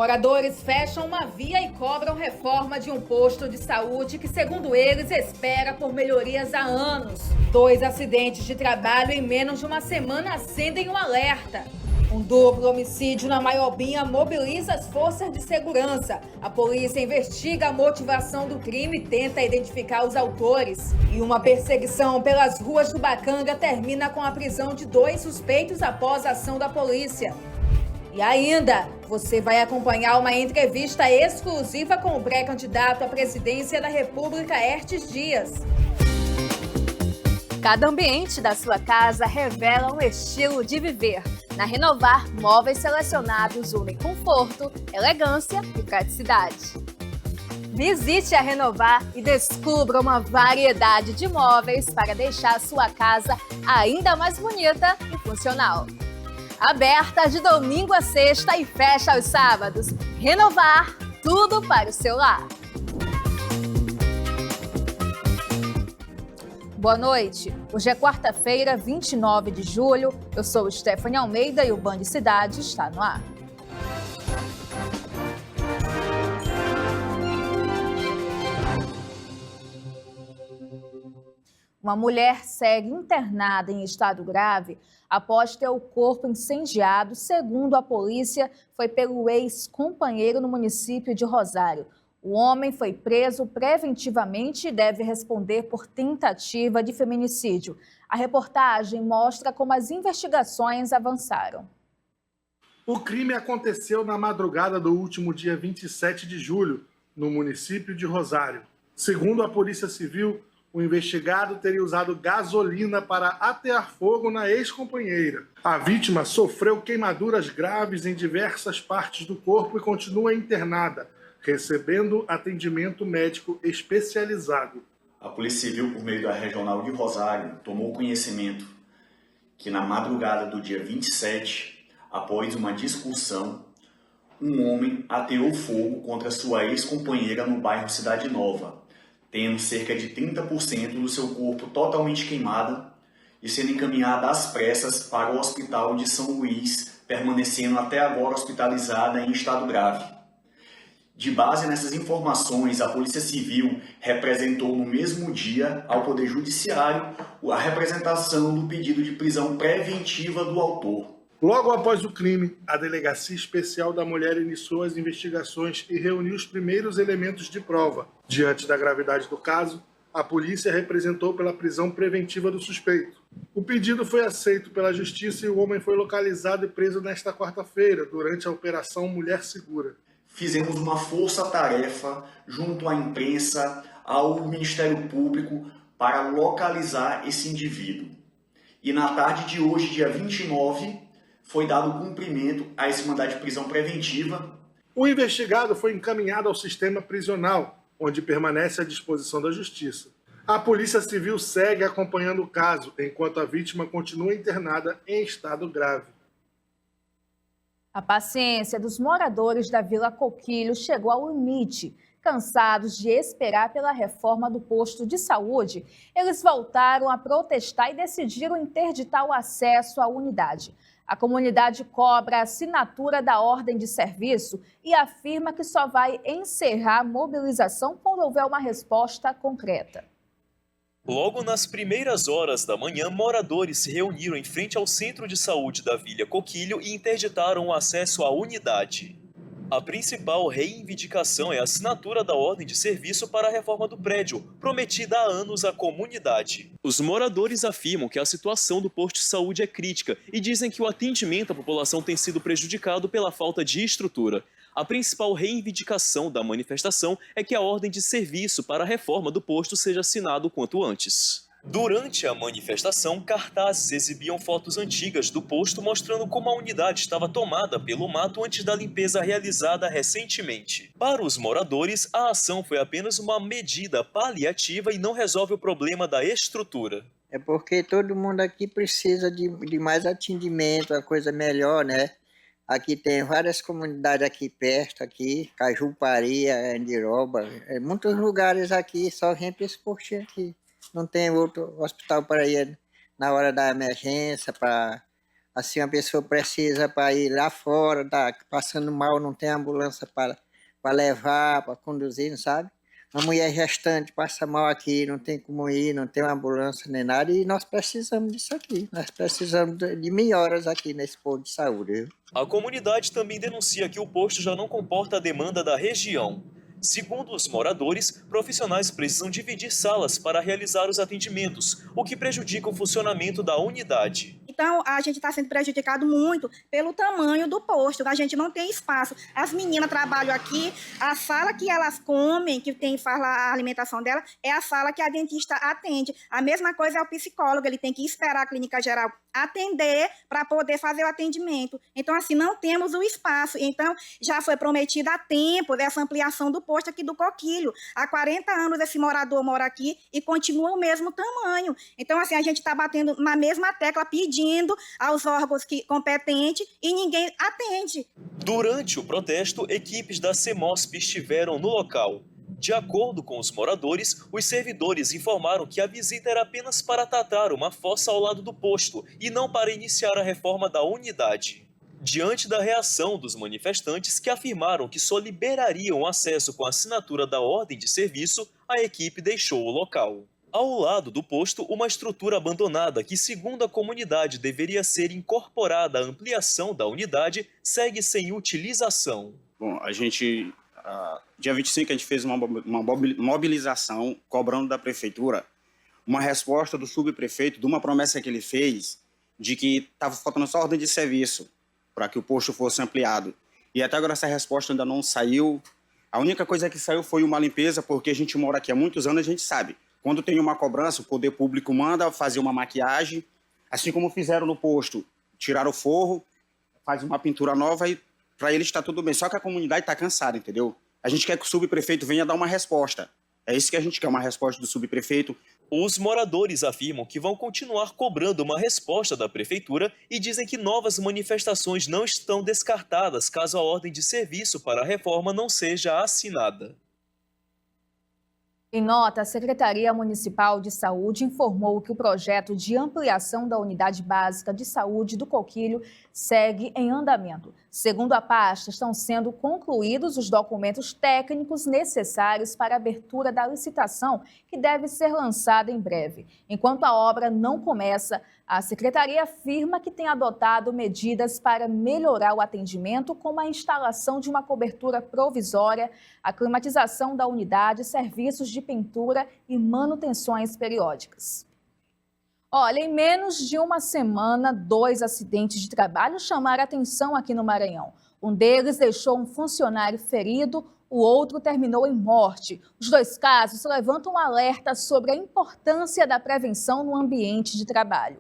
Moradores fecham uma via e cobram reforma de um posto de saúde que, segundo eles, espera por melhorias há anos. 2 acidentes de trabalho em menos de uma semana acendem um alerta. Um duplo homicídio na Maiobinha mobiliza as forças de segurança. A polícia investiga a motivação do crime e tenta identificar os autores. E uma perseguição pelas ruas do Bacanga termina com a prisão de 2 suspeitos após a ação da polícia. E ainda, você vai acompanhar uma entrevista exclusiva com o pré-candidato à presidência da República, Aertes Dias. Cada ambiente da sua casa revela um estilo de viver. Na Renovar, móveis selecionados unem conforto, elegância e praticidade. Visite a Renovar e descubra uma variedade de móveis para deixar a sua casa ainda mais bonita e funcional. Aberta de domingo a sexta e fecha aos sábados. Renovar, tudo para o seu lar. Boa noite. Hoje é quarta-feira, 29 de julho. Eu sou Stephanie Almeida e o Band Cidade está no ar. Uma mulher segue internada em estado grave após ter o corpo incendiado, segundo a polícia, foi pelo ex-companheiro no município de Rosário. O homem foi preso preventivamente e deve responder por tentativa de feminicídio. A reportagem mostra como as investigações avançaram. O crime aconteceu na madrugada do último dia 27 de julho, no município de Rosário. Segundo a Polícia Civil, o investigado teria usado gasolina para atear fogo na ex-companheira. A vítima sofreu queimaduras graves em diversas partes do corpo e continua internada, recebendo atendimento médico especializado. A Polícia Civil, por meio da Regional de Rosário, tomou conhecimento que na madrugada do dia 27, após uma discussão, um homem ateou fogo contra sua ex-companheira no bairro Cidade Nova, tendo cerca de 30% do seu corpo totalmente queimado e sendo encaminhada às pressas para o Hospital de São Luís, permanecendo até agora hospitalizada em estado grave. De base nessas informações, a Polícia Civil representou no mesmo dia ao Poder Judiciário a representação do pedido de prisão preventiva do autor. Logo após o crime, a Delegacia Especial da Mulher iniciou as investigações e reuniu os primeiros elementos de prova. Diante da gravidade do caso, a polícia representou pela prisão preventiva do suspeito. O pedido foi aceito pela Justiça e o homem foi localizado e preso nesta quarta-feira, durante a Operação Mulher Segura. Fizemos uma força-tarefa junto à imprensa, ao Ministério Público, para localizar esse indivíduo. E na tarde de hoje, dia 29, foi dado cumprimento a esse mandado de prisão preventiva. O investigado foi encaminhado ao sistema prisional, onde permanece à disposição da Justiça. A Polícia Civil segue acompanhando o caso, enquanto a vítima continua internada em estado grave. A paciência dos moradores da Vila Coquilho chegou ao limite. Cansados de esperar pela reforma do posto de saúde, eles voltaram a protestar e decidiram interditar o acesso à unidade. A comunidade cobra a assinatura da ordem de serviço e afirma que só vai encerrar a mobilização quando houver uma resposta concreta. Logo nas primeiras horas da manhã, moradores se reuniram em frente ao Centro de Saúde da Vila Coquilho e interditaram o acesso à unidade. A principal reivindicação é a assinatura da ordem de serviço para a reforma do prédio, prometida há anos à comunidade. Os moradores afirmam que a situação do posto de saúde é crítica e dizem que o atendimento à população tem sido prejudicado pela falta de estrutura. A principal reivindicação da manifestação é que a ordem de serviço para a reforma do posto seja assinada o quanto antes. Durante a manifestação, cartazes exibiam fotos antigas do posto mostrando como a unidade estava tomada pelo mato antes da limpeza realizada recentemente. Para os moradores, a ação foi apenas uma medida paliativa e não resolve o problema da estrutura. É porque todo mundo aqui precisa de mais atendimento, uma coisa melhor, né? Aqui tem várias comunidades aqui perto, aqui, Cajupari, Andiroba, muitos lugares aqui, só gente esse postinho aqui. Não tem outro hospital para ir na hora da emergência, para Assim, a pessoa precisa para ir lá fora, tá passando mal, não tem ambulância para levar, para conduzir, sabe? Uma mulher gestante passa mal aqui, não tem como ir, não tem uma ambulância nem nada, e nós precisamos disso aqui. Nós precisamos de melhoras aqui nesse posto de saúde, viu? A comunidade também denuncia que o posto já não comporta a demanda da região. Segundo os moradores, profissionais precisam dividir salas para realizar os atendimentos, o que prejudica o funcionamento da unidade. Então, a gente está sendo prejudicado muito pelo tamanho do posto, a gente não tem espaço. As meninas trabalham aqui, a sala que elas comem, que faz a alimentação dela, é a sala que a dentista atende. A mesma coisa é o psicólogo, ele tem que esperar a clínica geral atender para poder fazer o atendimento. Então, assim, não temos o espaço. Então, já foi prometido há tempo dessa ampliação do posto aqui do Coquilho. Há 40 anos esse morador mora aqui e continua o mesmo tamanho. Então, assim, a gente está batendo na mesma tecla, pedindo aos órgãos competentes e ninguém atende. Durante o protesto, equipes da CEMOSP estiveram no local. De acordo com os moradores, os servidores informaram que a visita era apenas para tratar uma fossa ao lado do posto e não para iniciar a reforma da unidade. Diante da reação dos manifestantes, que afirmaram que só liberariam acesso com a assinatura da ordem de serviço, a equipe deixou o local. Ao lado do posto, uma estrutura abandonada que, segundo a comunidade, deveria ser incorporada à ampliação da unidade, segue sem utilização. Bom, dia 25 a gente fez uma mobilização cobrando da prefeitura uma resposta do subprefeito de uma promessa que ele fez de que estava faltando só ordem de serviço para que o posto fosse ampliado. E até agora essa resposta ainda não saiu. A única coisa que saiu foi uma limpeza, porque a gente mora aqui há muitos anos, a gente sabe. Quando tem uma cobrança, o poder público manda fazer uma maquiagem, assim como fizeram no posto, tiraram o forro, faz uma pintura nova e para eles está tudo bem. Só que a comunidade está cansada, entendeu? A gente quer que o subprefeito venha dar uma resposta. É isso que a gente quer, uma resposta do subprefeito. Os moradores afirmam que vão continuar cobrando uma resposta da prefeitura e dizem que novas manifestações não estão descartadas caso a ordem de serviço para a reforma não seja assinada. Em nota, a Secretaria Municipal de Saúde informou que o projeto de ampliação da Unidade Básica de Saúde do Coquilho segue em andamento. Segundo a pasta, estão sendo concluídos os documentos técnicos necessários para a abertura da licitação, que deve ser lançada em breve. Enquanto a obra não começa, a Secretaria afirma que tem adotado medidas para melhorar o atendimento, como a instalação de uma cobertura provisória, a climatização da unidade, serviços de pintura e manutenções periódicas. Olha, em menos de uma semana, 2 acidentes de trabalho chamaram a atenção aqui no Maranhão. Um deles deixou um funcionário ferido, o outro terminou em morte. Os 2 casos levantam um alerta sobre a importância da prevenção no ambiente de trabalho.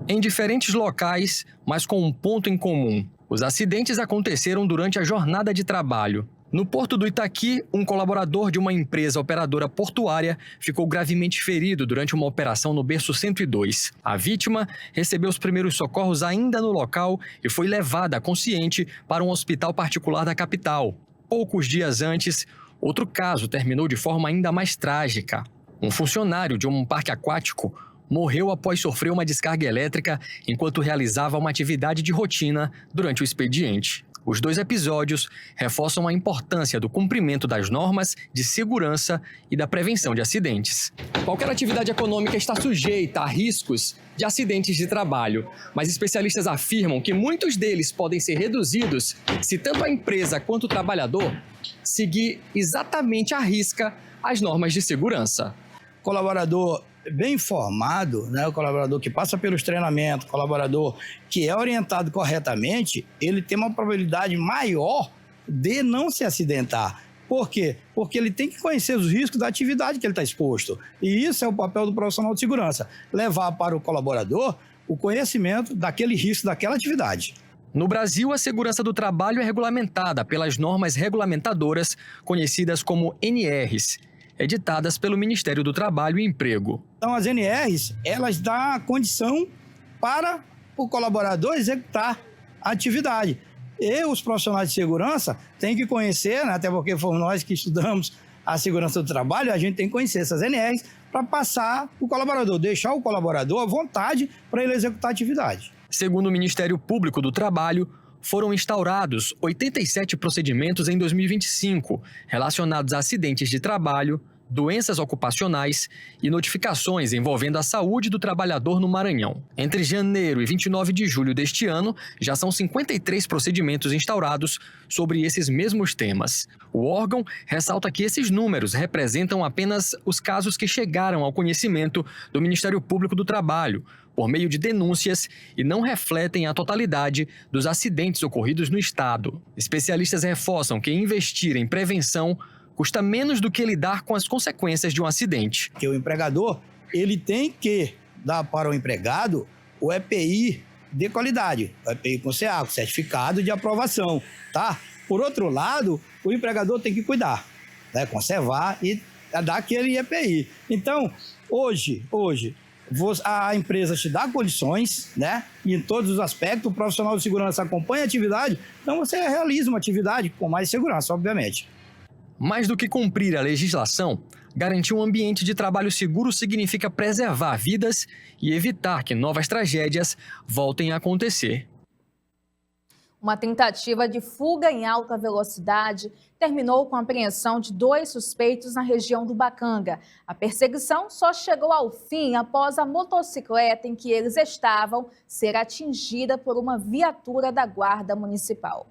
Em diferentes locais, mas com um ponto em comum. Os acidentes aconteceram durante a jornada de trabalho. No Porto do Itaqui, um colaborador de uma empresa operadora portuária ficou gravemente ferido durante uma operação no berço 102. A vítima recebeu os primeiros socorros ainda no local e foi levada consciente para um hospital particular da capital. Poucos dias antes, outro caso terminou de forma ainda mais trágica. Um funcionário de um parque aquático morreu após sofrer uma descarga elétrica enquanto realizava uma atividade de rotina durante o expediente. Os 2 episódios reforçam a importância do cumprimento das normas de segurança e da prevenção de acidentes. Qualquer atividade econômica está sujeita a riscos de acidentes de trabalho, mas especialistas afirmam que muitos deles podem ser reduzidos se tanto a empresa quanto o trabalhador seguir exatamente à risca as normas de segurança. Colaborador bem informado, né? O colaborador que passa pelos treinamentos, o colaborador que é orientado corretamente, ele tem uma probabilidade maior de não se acidentar. Por quê? Porque ele tem que conhecer os riscos da atividade que ele está exposto. E isso é o papel do profissional de segurança, levar para o colaborador o conhecimento daquele risco daquela atividade. No Brasil, a segurança do trabalho é regulamentada pelas normas regulamentadoras, conhecidas como NRs, editadas pelo Ministério do Trabalho e Emprego. Então, as NRs, elas dão a condição para o colaborador executar a atividade. E os profissionais de segurança têm que conhecer, né, até porque fomos nós que estudamos a segurança do trabalho, a gente tem que conhecer essas NRs para passar o colaborador, deixar o colaborador à vontade para ele executar a atividade. Segundo o Ministério Público do Trabalho, foram instaurados 87 procedimentos em 2025 relacionados a acidentes de trabalho, doenças ocupacionais e notificações envolvendo a saúde do trabalhador no Maranhão. Entre janeiro e 29 de julho deste ano, já são 53 procedimentos instaurados sobre esses mesmos temas. O órgão ressalta que esses números representam apenas os casos que chegaram ao conhecimento do Ministério Público do Trabalho, por meio de denúncias, e não refletem a totalidade dos acidentes ocorridos no Estado. Especialistas reforçam que investir em prevenção custa menos do que lidar com as consequências de um acidente. Que o empregador, ele tem que dar para o empregado o EPI de qualidade, o EPI com CA, com certificado de aprovação, tá? Por outro lado, o empregador tem que cuidar, né? Conservar e dar aquele EPI. Então, hoje, a empresa te dá condições, né? E em todos os aspectos, o profissional de segurança acompanha a atividade, então você realiza uma atividade com mais segurança, obviamente. Mais do que cumprir a legislação, garantir um ambiente de trabalho seguro significa preservar vidas e evitar que novas tragédias voltem a acontecer. Uma tentativa de fuga em alta velocidade terminou com a apreensão de 2 suspeitos na região do Bacanga. A perseguição só chegou ao fim após a motocicleta em que eles estavam ser atingida por uma viatura da Guarda Municipal.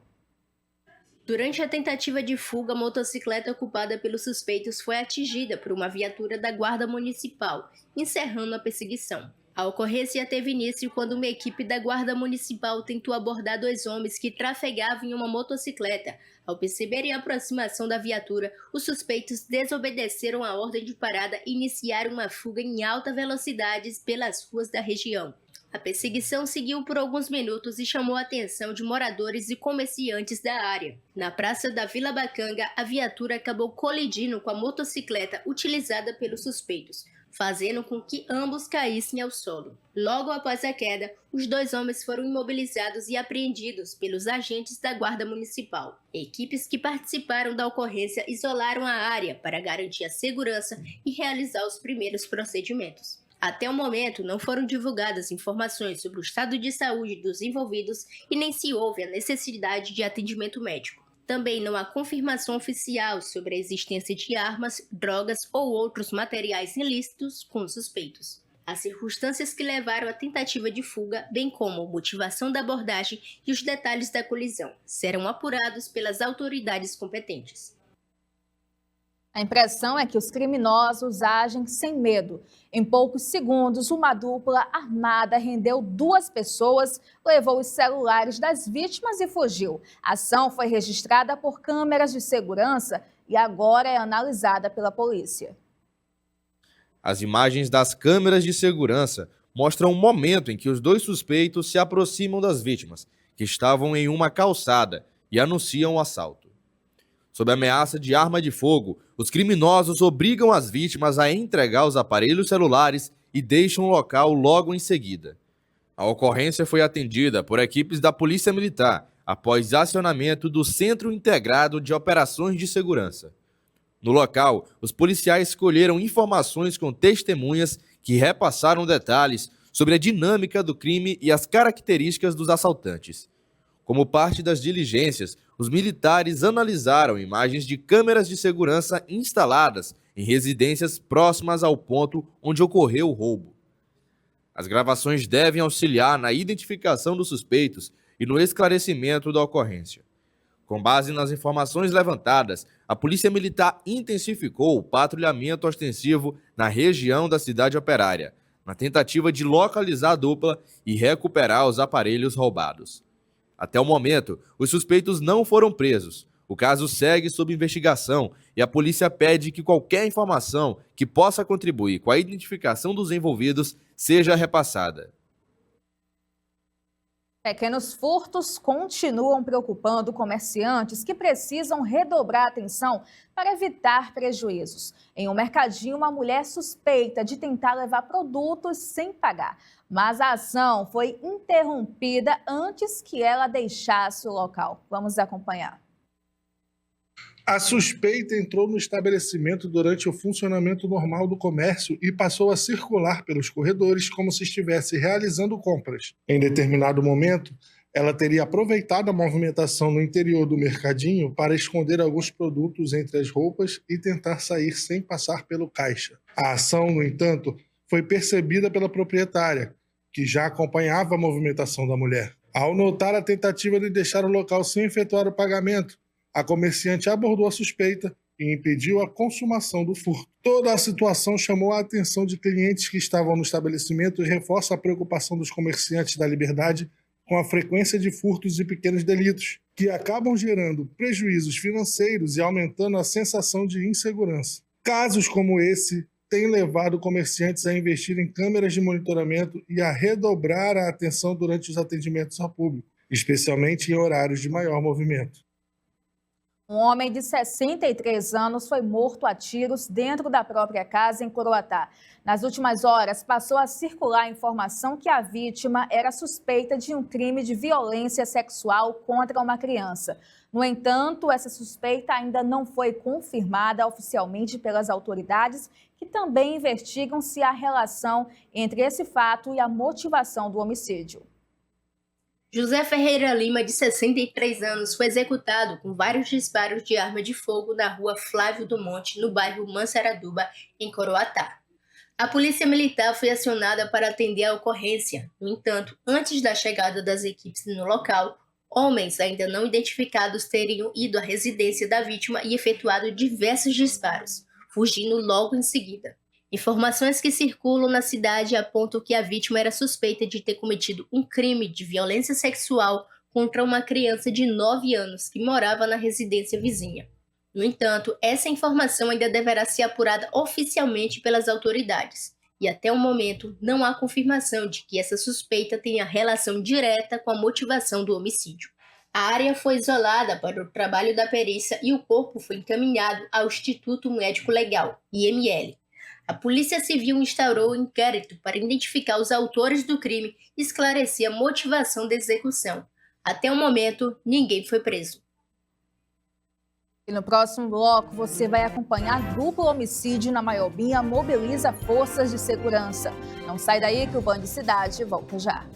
Durante a tentativa de fuga, a motocicleta ocupada pelos suspeitos foi atingida por uma viatura da Guarda Municipal, encerrando a perseguição. A ocorrência teve início quando uma equipe da Guarda Municipal tentou abordar 2 homens que trafegavam em uma motocicleta. Ao perceberem a aproximação da viatura, os suspeitos desobedeceram a ordem de parada e iniciaram uma fuga em alta velocidade pelas ruas da região. A perseguição seguiu por alguns minutos e chamou a atenção de moradores e comerciantes da área. Na praça da Vila Bacanga, a viatura acabou colidindo com a motocicleta utilizada pelos suspeitos, fazendo com que ambos caíssem ao solo. Logo após a queda, os 2 homens foram imobilizados e apreendidos pelos agentes da Guarda Municipal. Equipes que participaram da ocorrência isolaram a área para garantir a segurança e realizar os primeiros procedimentos. Até o momento, não foram divulgadas informações sobre o estado de saúde dos envolvidos e nem se houve a necessidade de atendimento médico. Também não há confirmação oficial sobre a existência de armas, drogas ou outros materiais ilícitos com os suspeitos. As circunstâncias que levaram à tentativa de fuga, bem como a motivação da abordagem e os detalhes da colisão, serão apurados pelas autoridades competentes. A impressão é que os criminosos agem sem medo. Em poucos segundos, uma dupla armada rendeu 2 pessoas, levou os celulares das vítimas e fugiu. A ação foi registrada por câmeras de segurança e agora é analisada pela polícia. As imagens das câmeras de segurança mostram um momento em que os 2 suspeitos se aproximam das vítimas, que estavam em uma calçada, e anunciam o assalto. Sob ameaça de arma de fogo, os criminosos obrigam as vítimas a entregar os aparelhos celulares e deixam o local logo em seguida. A ocorrência foi atendida por equipes da Polícia Militar após acionamento do Centro Integrado de Operações de Segurança. No local, os policiais colheram informações com testemunhas que repassaram detalhes sobre a dinâmica do crime e as características dos assaltantes. Como parte das diligências, os militares analisaram imagens de câmeras de segurança instaladas em residências próximas ao ponto onde ocorreu o roubo. As gravações devem auxiliar na identificação dos suspeitos e no esclarecimento da ocorrência. Com base nas informações levantadas, a Polícia Militar intensificou o patrulhamento ostensivo na região da cidade operária, na tentativa de localizar a dupla e recuperar os aparelhos roubados. Até o momento, os suspeitos não foram presos. O caso segue sob investigação e a polícia pede que qualquer informação que possa contribuir com a identificação dos envolvidos seja repassada. Pequenos furtos continuam preocupando comerciantes que precisam redobrar a atenção para evitar prejuízos. Em um mercadinho, uma mulher suspeita de tentar levar produtos sem pagar, mas a ação foi interrompida antes que ela deixasse o local. Vamos acompanhar. A suspeita entrou no estabelecimento durante o funcionamento normal do comércio e passou a circular pelos corredores como se estivesse realizando compras. Em determinado momento, ela teria aproveitado a movimentação no interior do mercadinho para esconder alguns produtos entre as roupas e tentar sair sem passar pelo caixa. A ação, no entanto, foi percebida pela proprietária, que já acompanhava a movimentação da mulher. Ao notar a tentativa de deixar o local sem efetuar o pagamento, a comerciante abordou a suspeita e impediu a consumação do furto. Toda a situação chamou a atenção de clientes que estavam no estabelecimento e reforça a preocupação dos comerciantes da Liberdade com a frequência de furtos e pequenos delitos, que acabam gerando prejuízos financeiros e aumentando a sensação de insegurança. Casos como esse têm levado comerciantes a investir em câmeras de monitoramento e a redobrar a atenção durante os atendimentos ao público, especialmente em horários de maior movimento. Um homem de 63 anos foi morto a tiros dentro da própria casa em Coroatá. Nas últimas horas, passou a circular a informação que a vítima era suspeita de um crime de violência sexual contra uma criança. No entanto, essa suspeita ainda não foi confirmada oficialmente pelas autoridades, que também investigam se há relação entre esse fato e a motivação do homicídio. José Ferreira Lima, de 63 anos, foi executado com vários disparos de arma de fogo na rua Flávio do Monte, no bairro Mansaraduba, em Coroatá. A polícia militar foi acionada para atender a ocorrência. No entanto, antes da chegada das equipes no local, homens ainda não identificados teriam ido à residência da vítima e efetuado diversos disparos, fugindo logo em seguida. Informações que circulam na cidade apontam que a vítima era suspeita de ter cometido um crime de violência sexual contra uma criança de 9 anos que morava na residência vizinha. No entanto, essa informação ainda deverá ser apurada oficialmente pelas autoridades, e até o momento não há confirmação de que essa suspeita tenha relação direta com a motivação do homicídio. A área foi isolada para o trabalho da perícia e o corpo foi encaminhado ao Instituto Médico Legal, IML. A Polícia Civil instaurou um inquérito para identificar os autores do crime e esclarecer a motivação da execução. Até o momento, ninguém foi preso. E no próximo bloco, você vai acompanhar duplo homicídio na Maiobinha mobiliza forças de segurança. Não sai daí que o Band Cidade volta já.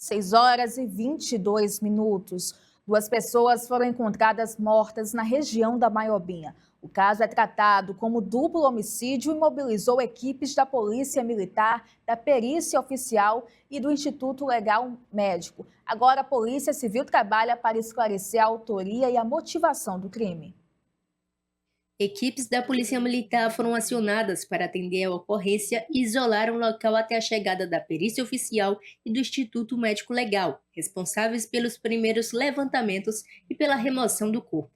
6h22. 2 pessoas foram encontradas mortas na região da Maiobinha. O caso é tratado como duplo homicídio e mobilizou equipes da Polícia Militar, da Perícia Oficial e do Instituto Legal Médico. Agora, a Polícia Civil trabalha para esclarecer a autoria e a motivação do crime. Equipes da Polícia Militar foram acionadas para atender a ocorrência e isolar o local até a chegada da Perícia Oficial e do Instituto Médico Legal, responsáveis pelos primeiros levantamentos e pela remoção do corpo.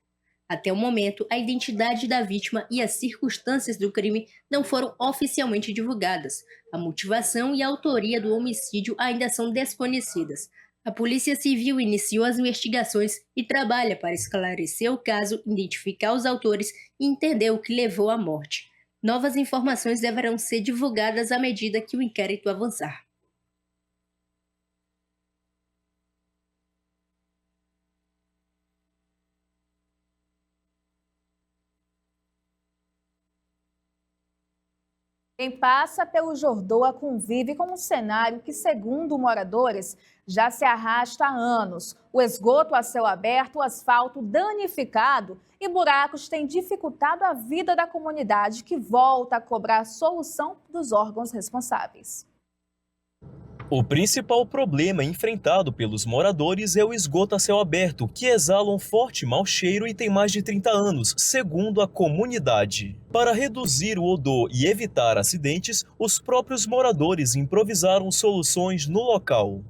Até o momento, a identidade da vítima e as circunstâncias do crime não foram oficialmente divulgadas. A motivação e a autoria do homicídio ainda são desconhecidas. A Polícia Civil iniciou as investigações e trabalha para esclarecer o caso, identificar os autores e entender o que levou à morte. Novas informações deverão ser divulgadas à medida que o inquérito avançar. Quem passa pelo Jordoa convive com um cenário que, segundo moradores, já se arrasta há anos. O esgoto a céu aberto, o asfalto danificado e buracos têm dificultado a vida da comunidade, que volta a cobrar solução dos órgãos responsáveis. O principal problema enfrentado pelos moradores é o esgoto a céu aberto, que exala um forte mau cheiro e tem mais de 30 anos, segundo a comunidade. Para reduzir o odor e evitar acidentes, os próprios moradores improvisaram soluções no local.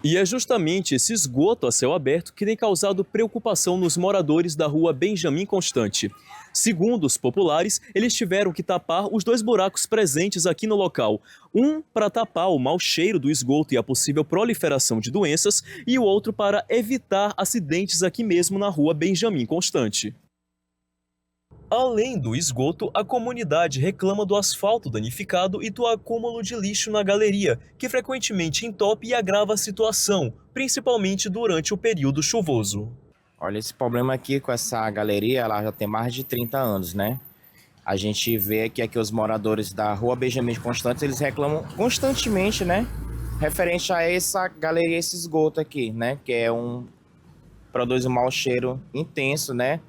E é justamente esse esgoto a céu aberto que tem causado preocupação nos moradores da rua Benjamin Constante. Segundo os populares, eles tiveram que tapar os 2 buracos presentes aqui no local. Um para tapar o mau cheiro do esgoto e a possível proliferação de doenças, e o outro para evitar acidentes aqui mesmo na rua Benjamin Constante. Além do esgoto, a comunidade reclama do asfalto danificado e do acúmulo de lixo na galeria, que frequentemente entope e agrava a situação, principalmente durante o período chuvoso. Olha, esse problema aqui com essa galeria, ela já tem mais de 30 anos, né? A gente vê que aqui os moradores da rua Benjamin Constante, eles reclamam constantemente, né? Referente a essa galeria, esse esgoto aqui, né? Que produz um mau cheiro intenso, né?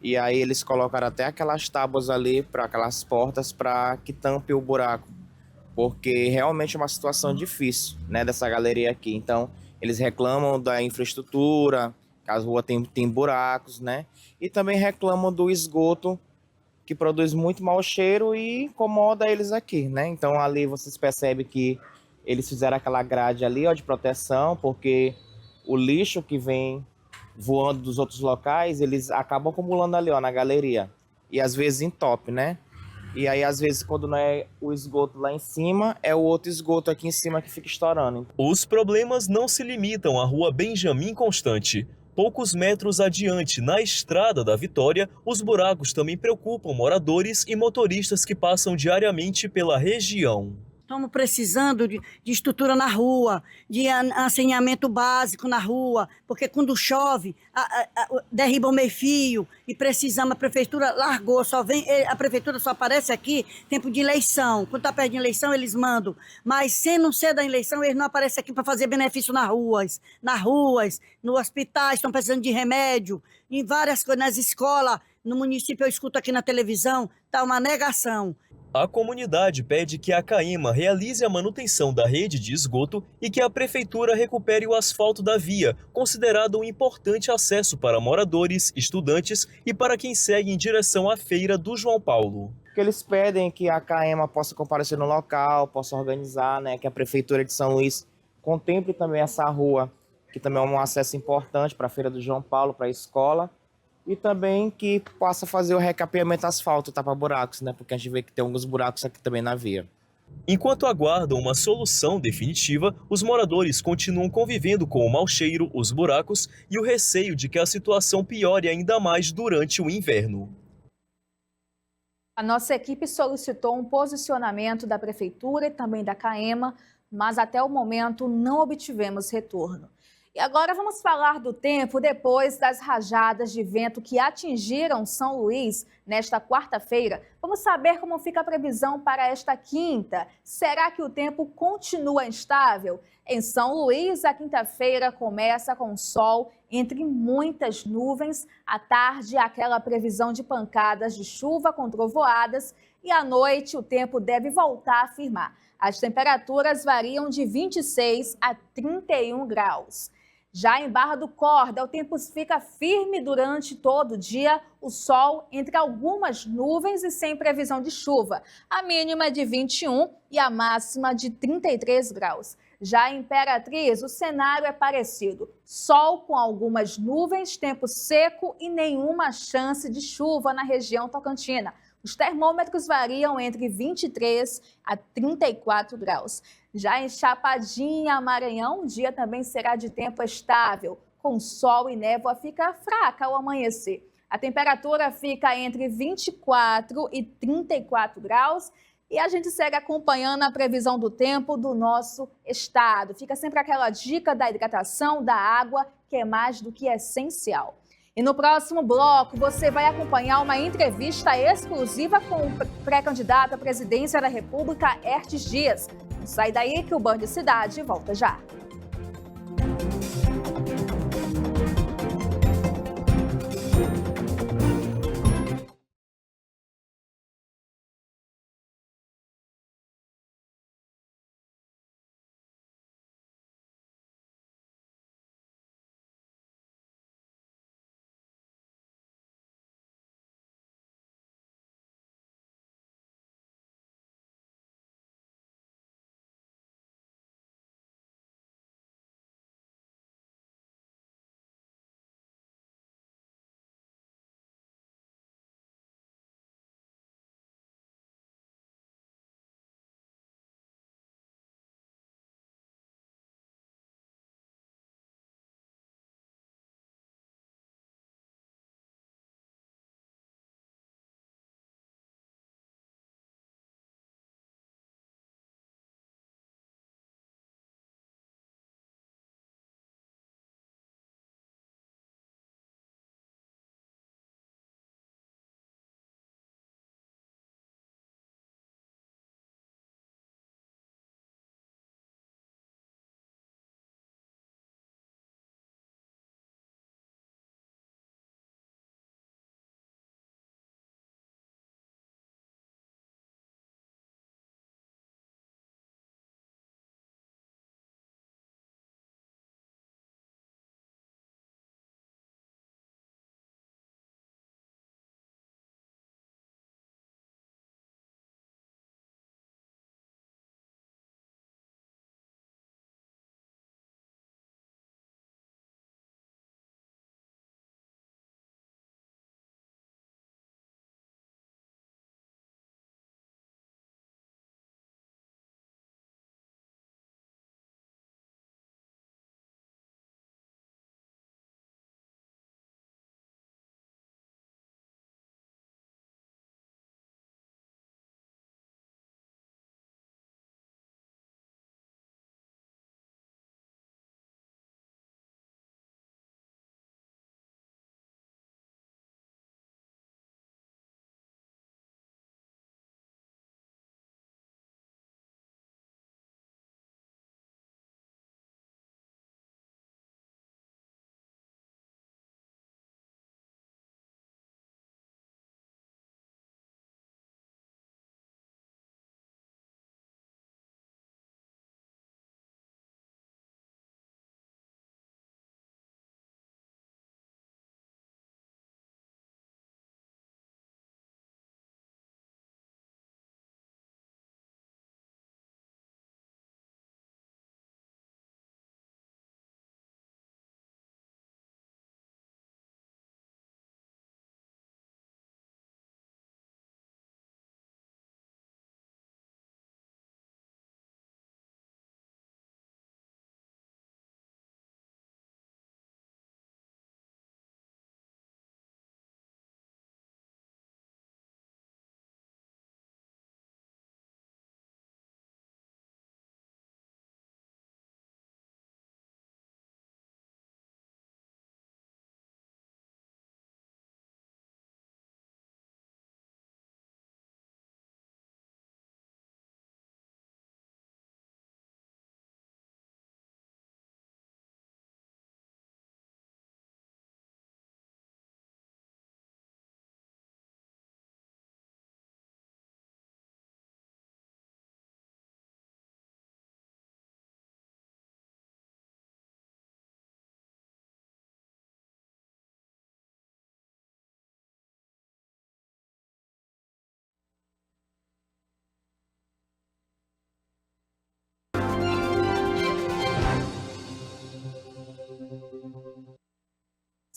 E aí eles colocaram até aquelas tábuas ali, para aquelas portas, para que tampe o buraco. Porque realmente é uma situação difícil, né, dessa galeria aqui. Então, eles reclamam da infraestrutura, que a rua tem buracos, né? E também reclamam do esgoto, que produz muito mau cheiro e incomoda eles aqui, né? Então, ali vocês percebem que eles fizeram aquela grade ali, ó, de proteção, porque o lixo que vem voando dos outros locais, eles acabam acumulando ali, ó, na galeria. E às vezes entope, né? E aí, às vezes, quando não é o esgoto lá em cima, é o outro esgoto aqui em cima que fica estourando. Os problemas não se limitam à rua Benjamin Constante. Poucos metros adiante, na Estrada da Vitória, os buracos também preocupam moradores e motoristas que passam diariamente pela região. Estamos precisando de estrutura na rua, de saneamento básico na rua, porque quando chove, derriba o meio-fio e precisamos, a prefeitura largou, a prefeitura só aparece aqui tempo de eleição. Quando está perto de eleição, eles mandam. Mas sem não ser da eleição, eles não aparecem aqui para fazer benefício nas ruas, no hospitais, estão precisando de remédio, em várias coisas, nas escolas, no município eu escuto aqui na televisão, está uma negação. A comunidade pede que a CAEMA realize a manutenção da rede de esgoto e que a prefeitura recupere o asfalto da via, considerado um importante acesso para moradores, estudantes e para quem segue em direção à feira do João Paulo. Que eles pedem que a CAEMA possa comparecer no local, possa organizar, né, que a prefeitura de São Luís contemple também essa rua, que também é um acesso importante para a feira do João Paulo, para a escola. E também que possa fazer o recapeamento asfalto, tapa-buracos, né? Porque a gente vê que tem alguns buracos aqui também na via. Enquanto aguardam uma solução definitiva, os moradores continuam convivendo com o mau cheiro, os buracos e o receio de que a situação piore ainda mais durante o inverno. A nossa equipe solicitou um posicionamento da Prefeitura e também da CAEMA, mas até o momento não obtivemos retorno. E agora vamos falar do tempo depois das rajadas de vento que atingiram São Luís nesta quarta-feira, Vamos saber como fica a previsão para esta quinta. Será que o tempo continua instável? Em São Luís, a quinta-feira começa com sol entre muitas nuvens. À tarde, aquela previsão de pancadas de chuva com trovoadas. E à noite, o tempo deve voltar a firmar. As temperaturas variam de 26 a 31 graus. Já em Barra do Corda, o tempo fica firme durante todo o dia, o sol entre algumas nuvens e sem previsão de chuva. A mínima é de 21 e a máxima de 33 graus. Já em Imperatriz, o cenário é parecido. Sol com algumas nuvens, tempo seco e nenhuma chance de chuva na região tocantina. Os termômetros variam entre 23 a 34 graus. Já em Chapadinha, Maranhão, o dia também será de tempo estável. Com sol e névoa fica fraca ao amanhecer. A temperatura fica entre 24 e 34 graus. E a gente segue acompanhando a previsão do tempo do nosso estado. Fica sempre aquela dica da hidratação, da água, que é mais do que essencial. E no próximo bloco, você vai acompanhar uma entrevista exclusiva com o pré-candidato à presidência da República, Aertes Dias. Não sai daí que o Band Cidade volta já.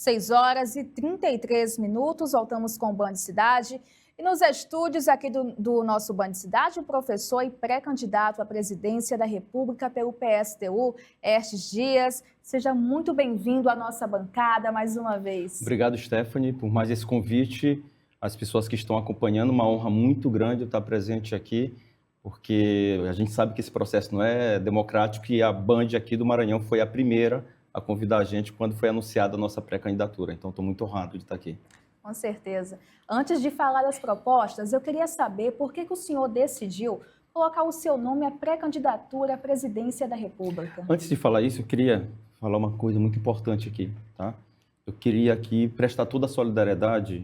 6 horas e 33 minutos, voltamos com o Band Cidade. E nos estúdios aqui do nosso Band Cidade, o professor e pré-candidato à presidência da República pelo PSTU, Aertes Dias. Seja muito bem-vindo à nossa bancada mais uma vez. Obrigado, Stephanie, por mais esse convite. As pessoas que estão acompanhando, uma honra muito grande estar presente aqui, porque a gente sabe que esse processo não é democrático e a Band aqui do Maranhão foi a primeira a convidar a gente quando foi anunciada a nossa pré-candidatura. Então, estou muito honrado de estar aqui. Com certeza. Antes de falar das propostas, eu queria saber por que o senhor decidiu colocar o seu nome à pré-candidatura à presidência da República. Antes de falar isso, eu queria falar uma coisa muito importante aqui, tá? Eu queria aqui prestar toda a solidariedade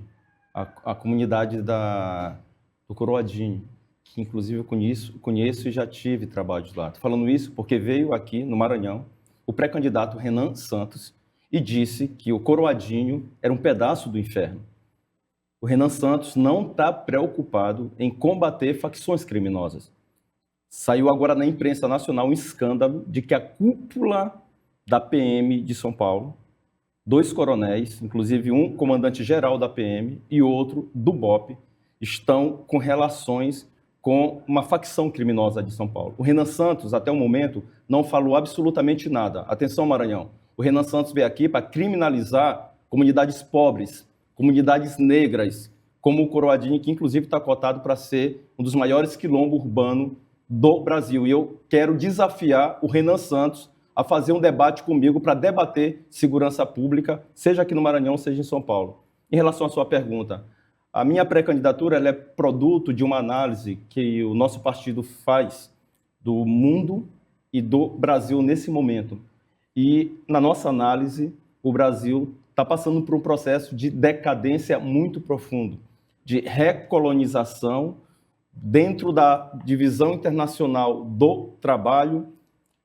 à comunidade do Coroadinho, que inclusive eu conheço e já tive trabalho lá. Estou falando isso porque veio aqui no Maranhão o pré-candidato Renan Santos e disse que o Coroadinho era um pedaço do inferno. O Renan Santos não está preocupado em combater facções criminosas. Saiu agora na imprensa nacional um escândalo de que a cúpula da PM de São Paulo, 2 coronéis, inclusive um comandante-geral da PM e outro do BOPE, estão com relações com uma facção criminosa de São Paulo. O Renan Santos, até o momento, não falou absolutamente nada. Atenção, Maranhão. O Renan Santos veio aqui para criminalizar comunidades pobres, comunidades negras, como o Coroadinho, que inclusive está cotado para ser um dos maiores quilombos urbanos do Brasil. E eu quero desafiar o Renan Santos a fazer um debate comigo para debater segurança pública, seja aqui no Maranhão, seja em São Paulo. Em relação à sua pergunta, a minha pré-candidatura ela é produto de uma análise que o nosso partido faz do mundo e do Brasil nesse momento. E, na nossa análise, o Brasil está passando por um processo de decadência muito profundo, de recolonização dentro da divisão internacional do trabalho.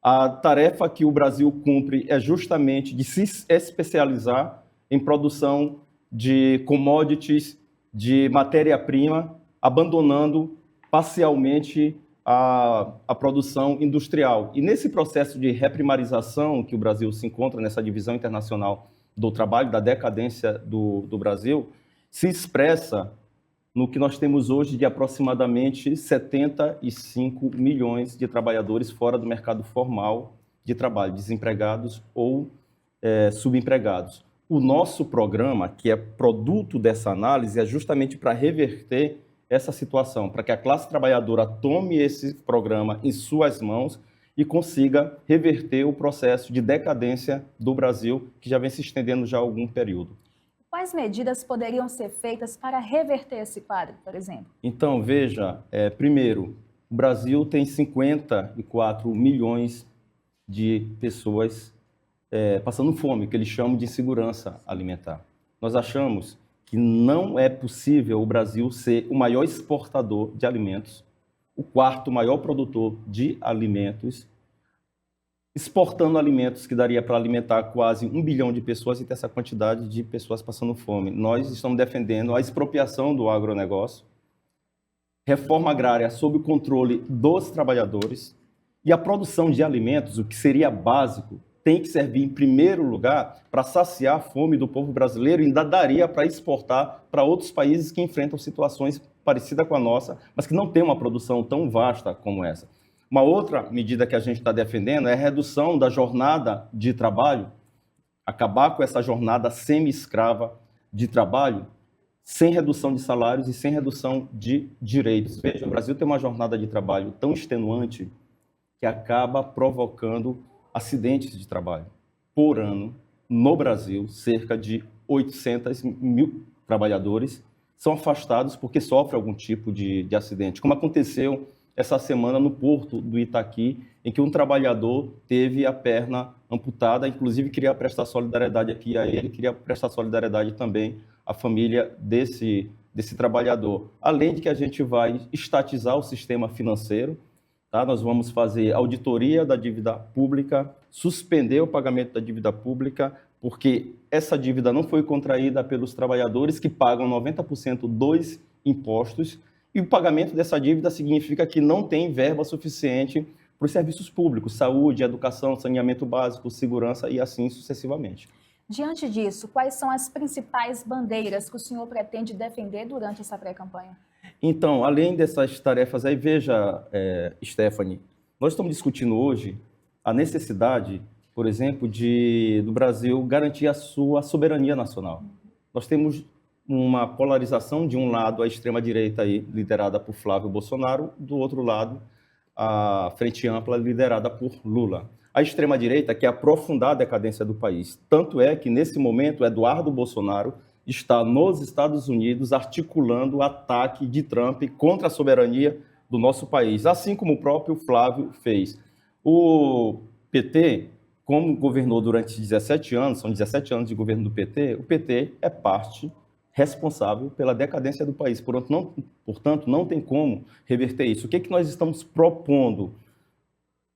A tarefa que o Brasil cumpre é justamente de se especializar em produção de commodities, de matéria-prima, abandonando parcialmente a produção industrial. E nesse processo de reprimarização que o Brasil se encontra, nessa divisão internacional do trabalho, da decadência do Brasil, se expressa no que nós temos hoje de aproximadamente 75 milhões de trabalhadores fora do mercado formal de trabalho, desempregados ou subempregados. O nosso programa, que é produto dessa análise, é justamente para reverter essa situação, para que a classe trabalhadora tome esse programa em suas mãos e consiga reverter o processo de decadência do Brasil, que já vem se estendendo já há algum período. Quais medidas poderiam ser feitas para reverter esse quadro, por exemplo? Então, veja, primeiro, o Brasil tem 54 milhões de pessoas passando fome, que eles chamam de insegurança alimentar. Nós achamos que não é possível o Brasil ser o maior exportador de alimentos, o 4º maior produtor de alimentos, exportando alimentos que daria para alimentar quase 1 bilhão de pessoas e ter essa quantidade de pessoas passando fome. Nós estamos defendendo a expropriação do agronegócio, reforma agrária sob o controle dos trabalhadores e a produção de alimentos, o que seria básico, tem que servir em primeiro lugar para saciar a fome do povo brasileiro e ainda daria para exportar para outros países que enfrentam situações parecidas com a nossa, mas que não tem uma produção tão vasta como essa. Uma outra medida que a gente está defendendo é a redução da jornada de trabalho, acabar com essa jornada semi-escrava de trabalho, sem redução de salários e sem redução de direitos. Veja, o Brasil tem uma jornada de trabalho tão extenuante que acaba provocando acidentes de trabalho. Por ano, no Brasil, cerca de 800 mil trabalhadores são afastados porque sofrem algum tipo de acidente, como aconteceu essa semana no porto do Itaqui, em que um trabalhador teve a perna amputada, inclusive queria prestar solidariedade aqui a ele, queria prestar solidariedade também à família desse trabalhador. Além de que a gente vai estatizar o sistema financeiro, tá? Nós vamos fazer auditoria da dívida pública, suspender o pagamento da dívida pública, porque essa dívida não foi contraída pelos trabalhadores que pagam 90% dos impostos, e o pagamento dessa dívida significa que não tem verba suficiente para os serviços públicos, saúde, educação, saneamento básico, segurança e assim sucessivamente. Diante disso, quais são as principais bandeiras que o senhor pretende defender durante essa pré-campanha? Então, além dessas tarefas aí, veja, Stephanie, nós estamos discutindo hoje a necessidade, por exemplo, do Brasil garantir a sua soberania nacional. Nós temos uma polarização, de um lado a extrema-direita aí, liderada por Flávio Bolsonaro, do outro lado a Frente Ampla, liderada por Lula. A extrema-direita quer aprofundar a decadência do país. Tanto é que, nesse momento, Eduardo Bolsonaro está nos Estados Unidos articulando o ataque de Trump contra a soberania do nosso país, assim como o próprio Flávio fez. O PT, como governou durante 17 anos, são 17 anos de governo do PT, o PT é parte responsável pela decadência do país. Portanto, não tem como reverter isso. O que nós estamos propondo?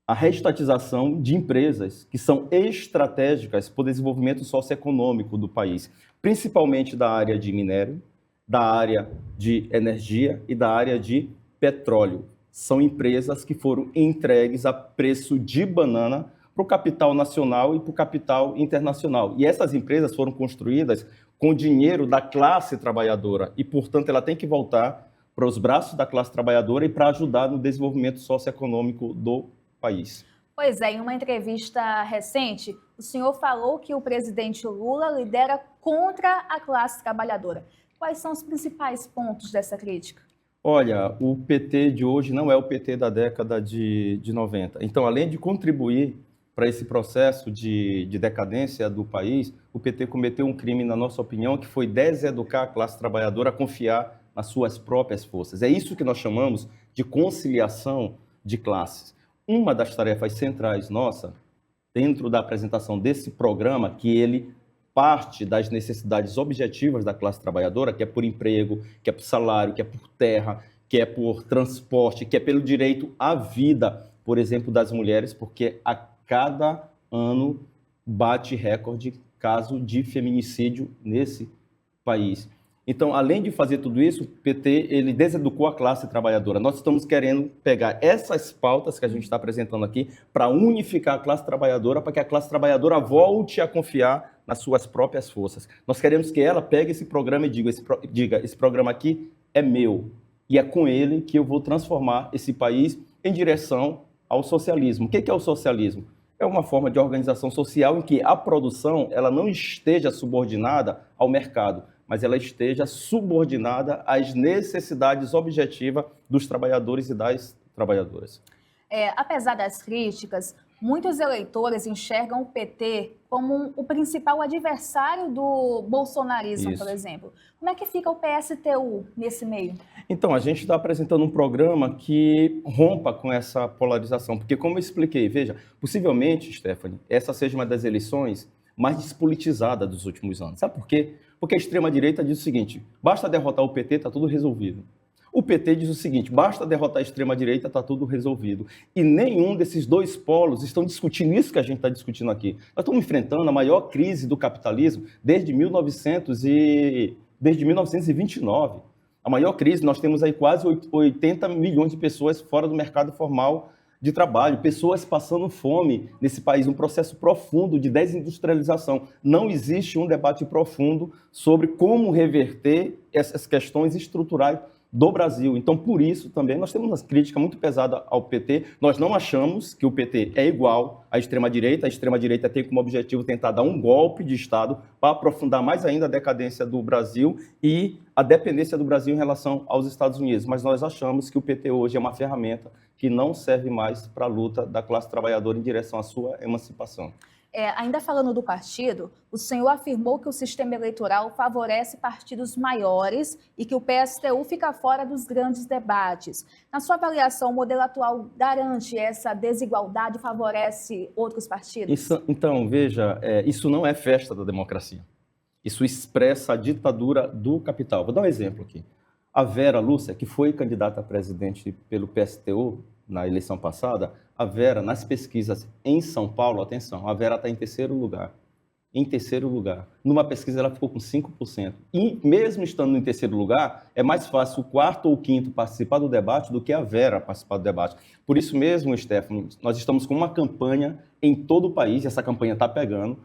A reestatização de empresas que são estratégicas para o desenvolvimento socioeconômico do país, principalmente da área de minério, da área de energia e da área de petróleo. São empresas que foram entregues a preço de banana para o capital nacional e para o capital internacional. E essas empresas foram construídas com dinheiro da classe trabalhadora e, portanto, ela tem que voltar para os braços da classe trabalhadora e para ajudar no desenvolvimento socioeconômico do país. Pois é, em uma entrevista recente, o senhor falou que o presidente Lula lidera contra a classe trabalhadora. Quais são os principais pontos dessa crítica? Olha, o PT de hoje não é o PT da década de 90. Então, além de contribuir para esse processo de decadência do país, o PT cometeu um crime, na nossa opinião, que foi deseducar a classe trabalhadora a confiar nas suas próprias forças. É isso que nós chamamos de conciliação de classes. Uma das tarefas centrais nossa, dentro da apresentação desse programa, que ele parte das necessidades objetivas da classe trabalhadora, que é por emprego, que é por salário, que é por terra, que é por transporte, que é pelo direito à vida, por exemplo, das mulheres, porque a cada ano bate recorde caso de feminicídio nesse país. Então, além de fazer tudo isso, o PT ele deseducou a classe trabalhadora. Nós estamos querendo pegar essas pautas que a gente está apresentando aqui para unificar a classe trabalhadora, para que a classe trabalhadora volte a confiar nas suas próprias forças. Nós queremos que ela pegue esse programa e diga, esse programa aqui é meu, e é com ele que eu vou transformar esse país em direção ao socialismo. O que é o socialismo? É uma forma de organização social em que a produção ela não esteja subordinada ao mercado, mas ela esteja subordinada às necessidades objetivas dos trabalhadores e das trabalhadoras. Apesar das críticas, muitos eleitores enxergam o PT como o principal adversário do bolsonarismo, Isso. por exemplo. Como é que fica o PSTU nesse meio? Então, a gente está apresentando um programa que rompa com essa polarização, porque, como eu expliquei, veja, possivelmente, Stephanie, essa seja uma das eleições mais despolitizada dos últimos anos. Sabe por quê? Porque a extrema-direita diz o seguinte, basta derrotar o PT, está tudo resolvido. O PT diz o seguinte, basta derrotar a extrema-direita, está tudo resolvido. E nenhum desses dois polos estão discutindo isso que a gente está discutindo aqui. Nós estamos enfrentando a maior crise do capitalismo desde 1929. A maior crise, nós temos aí quase 80 milhões de pessoas fora do mercado formal de trabalho, pessoas passando fome nesse país, um processo profundo de desindustrialização. Não existe um debate profundo sobre como reverter essas questões estruturais do Brasil. Então, por isso, também, nós temos uma crítica muito pesada ao PT. Nós não achamos que o PT é igual à extrema-direita. A extrema-direita tem como objetivo tentar dar um golpe de Estado para aprofundar mais ainda a decadência do Brasil e a dependência do Brasil em relação aos Estados Unidos. Mas nós achamos que o PT hoje é uma ferramenta que não serve mais para a luta da classe trabalhadora em direção à sua emancipação. Ainda falando do partido, o senhor afirmou que o sistema eleitoral favorece partidos maiores e que o PSTU fica fora dos grandes debates. Na sua avaliação, o modelo atual garante essa desigualdade e favorece outros partidos? Então, veja, isso não é festa da democracia. Isso expressa a ditadura do capital. Vou dar um exemplo aqui. A Vera Lúcia, que foi candidata a presidente pelo PSTU na eleição passada, a Vera, nas pesquisas em São Paulo, atenção, a Vera está em terceiro lugar. Em terceiro lugar. Numa pesquisa, ela ficou com 5%. E mesmo estando em terceiro lugar, é mais fácil o quarto ou o quinto participar do debate do que a Vera participar do debate. Por isso mesmo, Stephanie, nós estamos com uma campanha em todo o país, e essa campanha está pegando,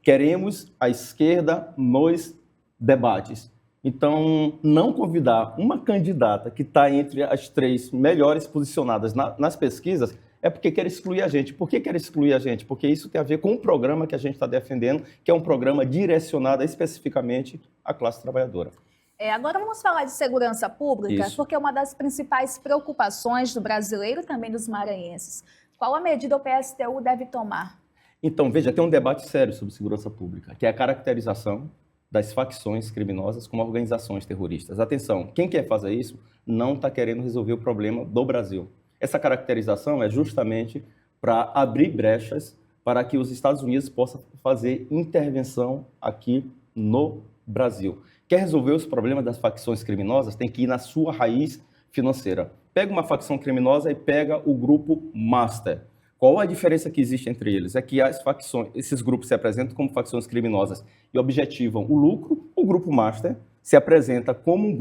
queremos a esquerda nos debates. Então, não convidar uma candidata que está entre as 3 melhores posicionadas nas pesquisas é porque quer excluir a gente. Por que quer excluir a gente? Porque isso tem a ver com o programa que a gente está defendendo, que é um programa direcionado especificamente à classe trabalhadora. Agora vamos falar de segurança pública, Isso. porque é uma das principais preocupações do brasileiro e também dos maranhenses. Qual a medida o PSTU deve tomar? Então, veja, tem um debate sério sobre segurança pública, que é a caracterização das facções criminosas como organizações terroristas. Atenção, quem quer fazer isso não está querendo resolver o problema do Brasil. Essa caracterização é justamente para abrir brechas para que os Estados Unidos possam fazer intervenção aqui no Brasil. Quer resolver os problemas das facções criminosas, tem que ir na sua raiz financeira. Pega uma facção criminosa e pega o grupo Master. Qual a diferença que existe entre eles? É que as facções, esses grupos se apresentam como facções criminosas e objetivam o lucro. O grupo Master se apresentava como um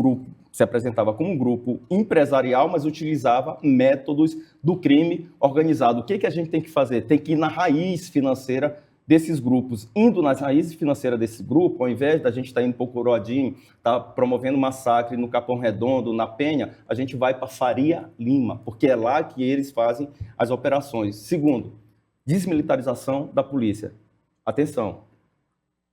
grupo empresarial, mas utilizava métodos do crime organizado. O que a gente tem que fazer? Tem que ir na raiz financeira desses grupos. Indo nas raízes financeiras desse grupo, ao invés da gente estar indo para o Coroadinho, tá promovendo massacre no Capão Redondo, na Penha, a gente vai para Faria Lima, porque é lá que eles fazem as operações. Segundo, desmilitarização da polícia. Atenção,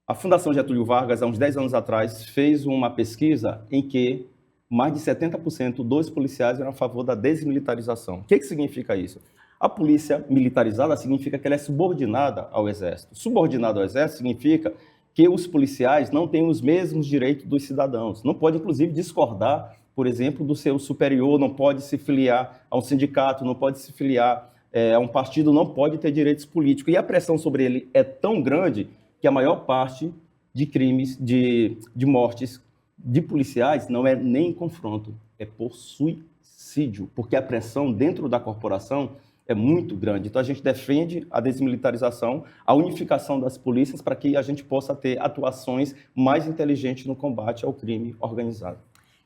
a Fundação Getúlio Vargas, há uns 10 anos atrás, fez uma pesquisa em que mais de 70% dos policiais eram a favor da desmilitarização. O que significa isso? A polícia militarizada significa que ela é subordinada ao Exército. Subordinada ao Exército significa que os policiais não têm os mesmos direitos dos cidadãos. Não pode, inclusive, discordar, por exemplo, do seu superior, não pode se filiar a um sindicato, não pode se filiar a um partido, não pode ter direitos políticos. E a pressão sobre ele é tão grande que a maior parte de crimes, de mortes de policiais não é nem confronto, é por suicídio, porque a pressão dentro da corporação é muito grande. Então, a gente defende a desmilitarização, a unificação das polícias para que a gente possa ter atuações mais inteligentes no combate ao crime organizado.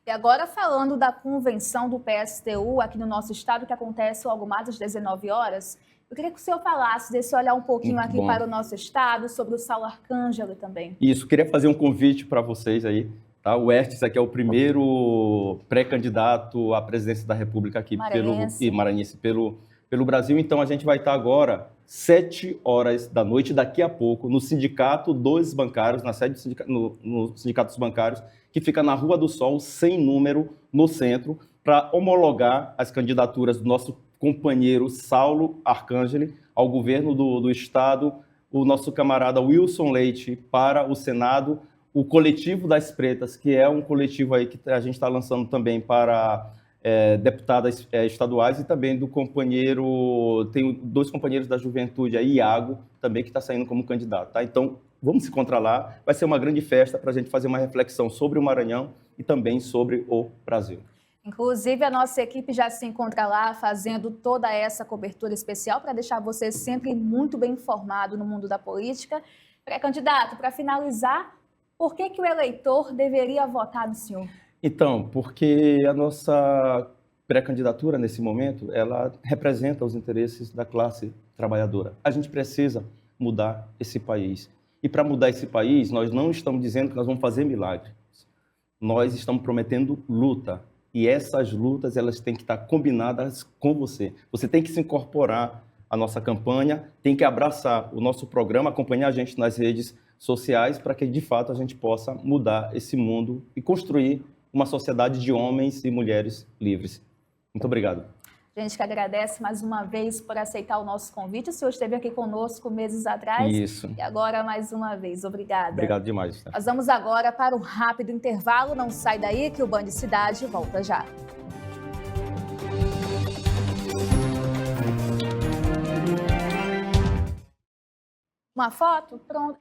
E agora, falando da convenção do PSTU aqui no nosso estado, que acontece logo mais às 19 horas, eu queria que o senhor falasse desse olhar um pouquinho Muito aqui bom. Para o nosso estado, sobre o Saulo Arcângelo também. Isso, queria fazer um convite para vocês aí. Tá? O Estes aqui é o primeiro pré-candidato à presidência da República aqui maranhense pelo Brasil. Então, a gente vai estar agora, 7 horas da noite, daqui a pouco, no Sindicato dos Bancários, na sede no Sindicato dos Bancários, que fica na Rua do Sol, sem número, no centro, para homologar as candidaturas do nosso companheiro Saulo Arcângelo ao governo do Estado, o nosso camarada Wilson Leite para o Senado, o Coletivo das Pretas, que é um coletivo aí que a gente está lançando também para deputadas estaduais, e também do companheiro, tem 2 companheiros da juventude aí, Iago, também que está saindo como candidato. Tá? Então, vamos se encontrar lá, vai ser uma grande festa para a gente fazer uma reflexão sobre o Maranhão e também sobre o Brasil. Inclusive, a nossa equipe já se encontra lá fazendo toda essa cobertura especial para deixar você sempre muito bem informado no mundo da política. Pré-candidato, para finalizar, por que o eleitor deveria votar no senhor? Então, porque a nossa pré-candidatura, nesse momento, ela representa os interesses da classe trabalhadora. A gente precisa mudar esse país. E para mudar esse país, nós não estamos dizendo que nós vamos fazer milagres. Nós estamos prometendo luta. E essas lutas, elas têm que estar combinadas com você. Você tem que se incorporar à nossa campanha, tem que abraçar o nosso programa, acompanhar a gente nas redes sociais para que, de fato, a gente possa mudar esse mundo e construir uma sociedade de homens e mulheres livres. Muito obrigado. A gente que agradece mais uma vez por aceitar o nosso convite. O senhor esteve aqui conosco meses atrás. Isso. E agora mais uma vez. Obrigada. Obrigado demais. Nós vamos agora para um rápido intervalo. Não sai daí que o Band Cidade volta já. Uma foto? Pronto.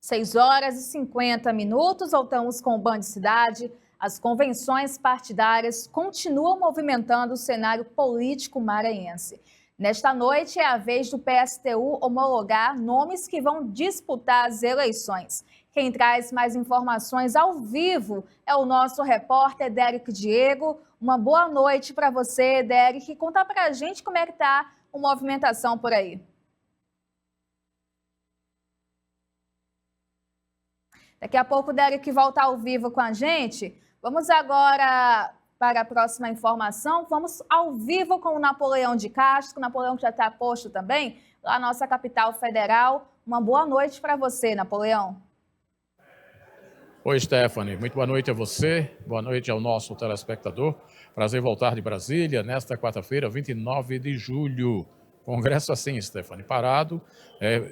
6h50, voltamos com o Band Cidade. As convenções partidárias continuam movimentando o cenário político maranhense. Nesta noite é a vez do PSTU homologar nomes que vão disputar as eleições. Quem traz mais informações ao vivo é o nosso repórter Derek Diego. Uma boa noite para você, Derek. Conta pra gente como é que tá a movimentação por aí. Daqui a pouco o Derek volta ao vivo com a gente. Vamos agora para a próxima informação. Vamos ao vivo com o Napoleão de Castro. O Napoleão já está posto também lá na nossa capital federal. Uma boa noite para você, Napoleão. Oi, Stephanie. Muito boa noite a você. Boa noite ao nosso telespectador. Prazer voltar de Brasília nesta quarta-feira, 29 de julho. Congresso assim, Stephanie, parado,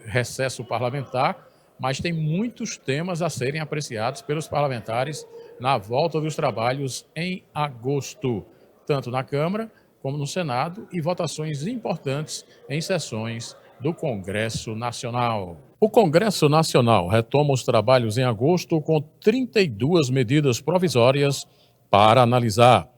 recesso parlamentar, mas tem muitos temas a serem apreciados pelos parlamentares na volta dos trabalhos em agosto, tanto na Câmara como no Senado, e votações importantes em sessões do Congresso Nacional. O Congresso Nacional retoma os trabalhos em agosto com 32 medidas provisórias para analisar.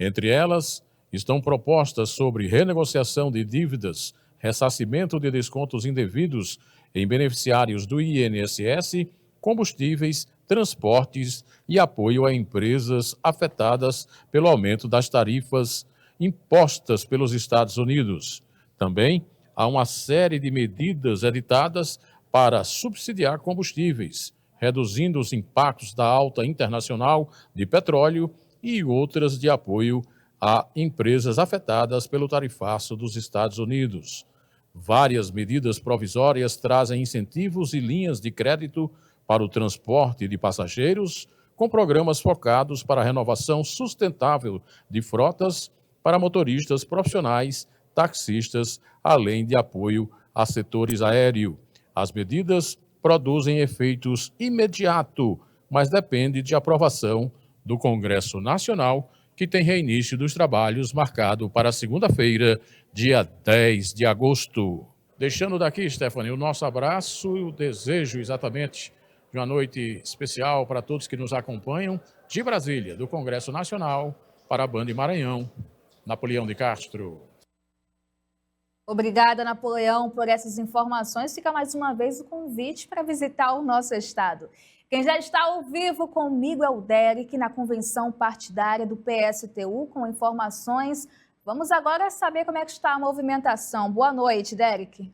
Entre elas, estão propostas sobre renegociação de dívidas, ressarcimento de descontos indevidos em beneficiários do INSS, combustíveis, transportes e apoio a empresas afetadas pelo aumento das tarifas impostas pelos Estados Unidos. Também há uma série de medidas editadas para subsidiar combustíveis, reduzindo os impactos da alta internacional de petróleo e outras de apoio a empresas afetadas pelo tarifaço dos Estados Unidos. Várias medidas provisórias trazem incentivos e linhas de crédito para o transporte de passageiros, com programas focados para a renovação sustentável de frotas para motoristas profissionais, taxistas, além de apoio a setores aéreo. As medidas produzem efeitos imediatos, mas dependem de aprovação do Congresso Nacional, que tem reinício dos trabalhos marcado para segunda-feira, dia 10 de agosto. Deixando daqui, Stephanie, o nosso abraço e o desejo exatamente de uma noite especial para todos que nos acompanham de Brasília, do Congresso Nacional, para a Band Maranhão, Napoleão de Castro. Obrigada, Napoleão, por essas informações. Fica mais uma vez o convite para visitar o nosso estado. Quem já está ao vivo comigo é o Derek, na convenção partidária do PSTU, com informações. Vamos agora saber como é que está a movimentação. Boa noite, Derek.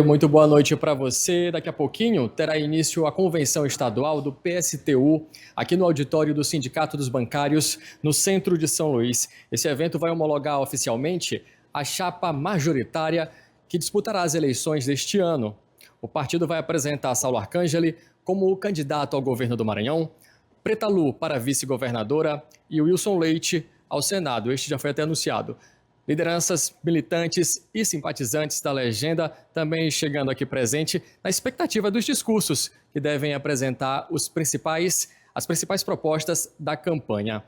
Muito boa noite para você. Daqui a pouquinho terá início a convenção estadual do PSTU aqui no auditório do Sindicato dos Bancários, no centro de São Luís. Esse evento vai homologar oficialmente a chapa majoritária que disputará as eleições deste ano. O partido vai apresentar Saulo Arcangeli como candidato ao governo do Maranhão, Preta Lu para vice-governadora e Wilson Leite ao Senado. Este já foi até anunciado. Lideranças, militantes e simpatizantes da legenda também chegando aqui presente na expectativa dos discursos que devem apresentar as principais propostas da campanha.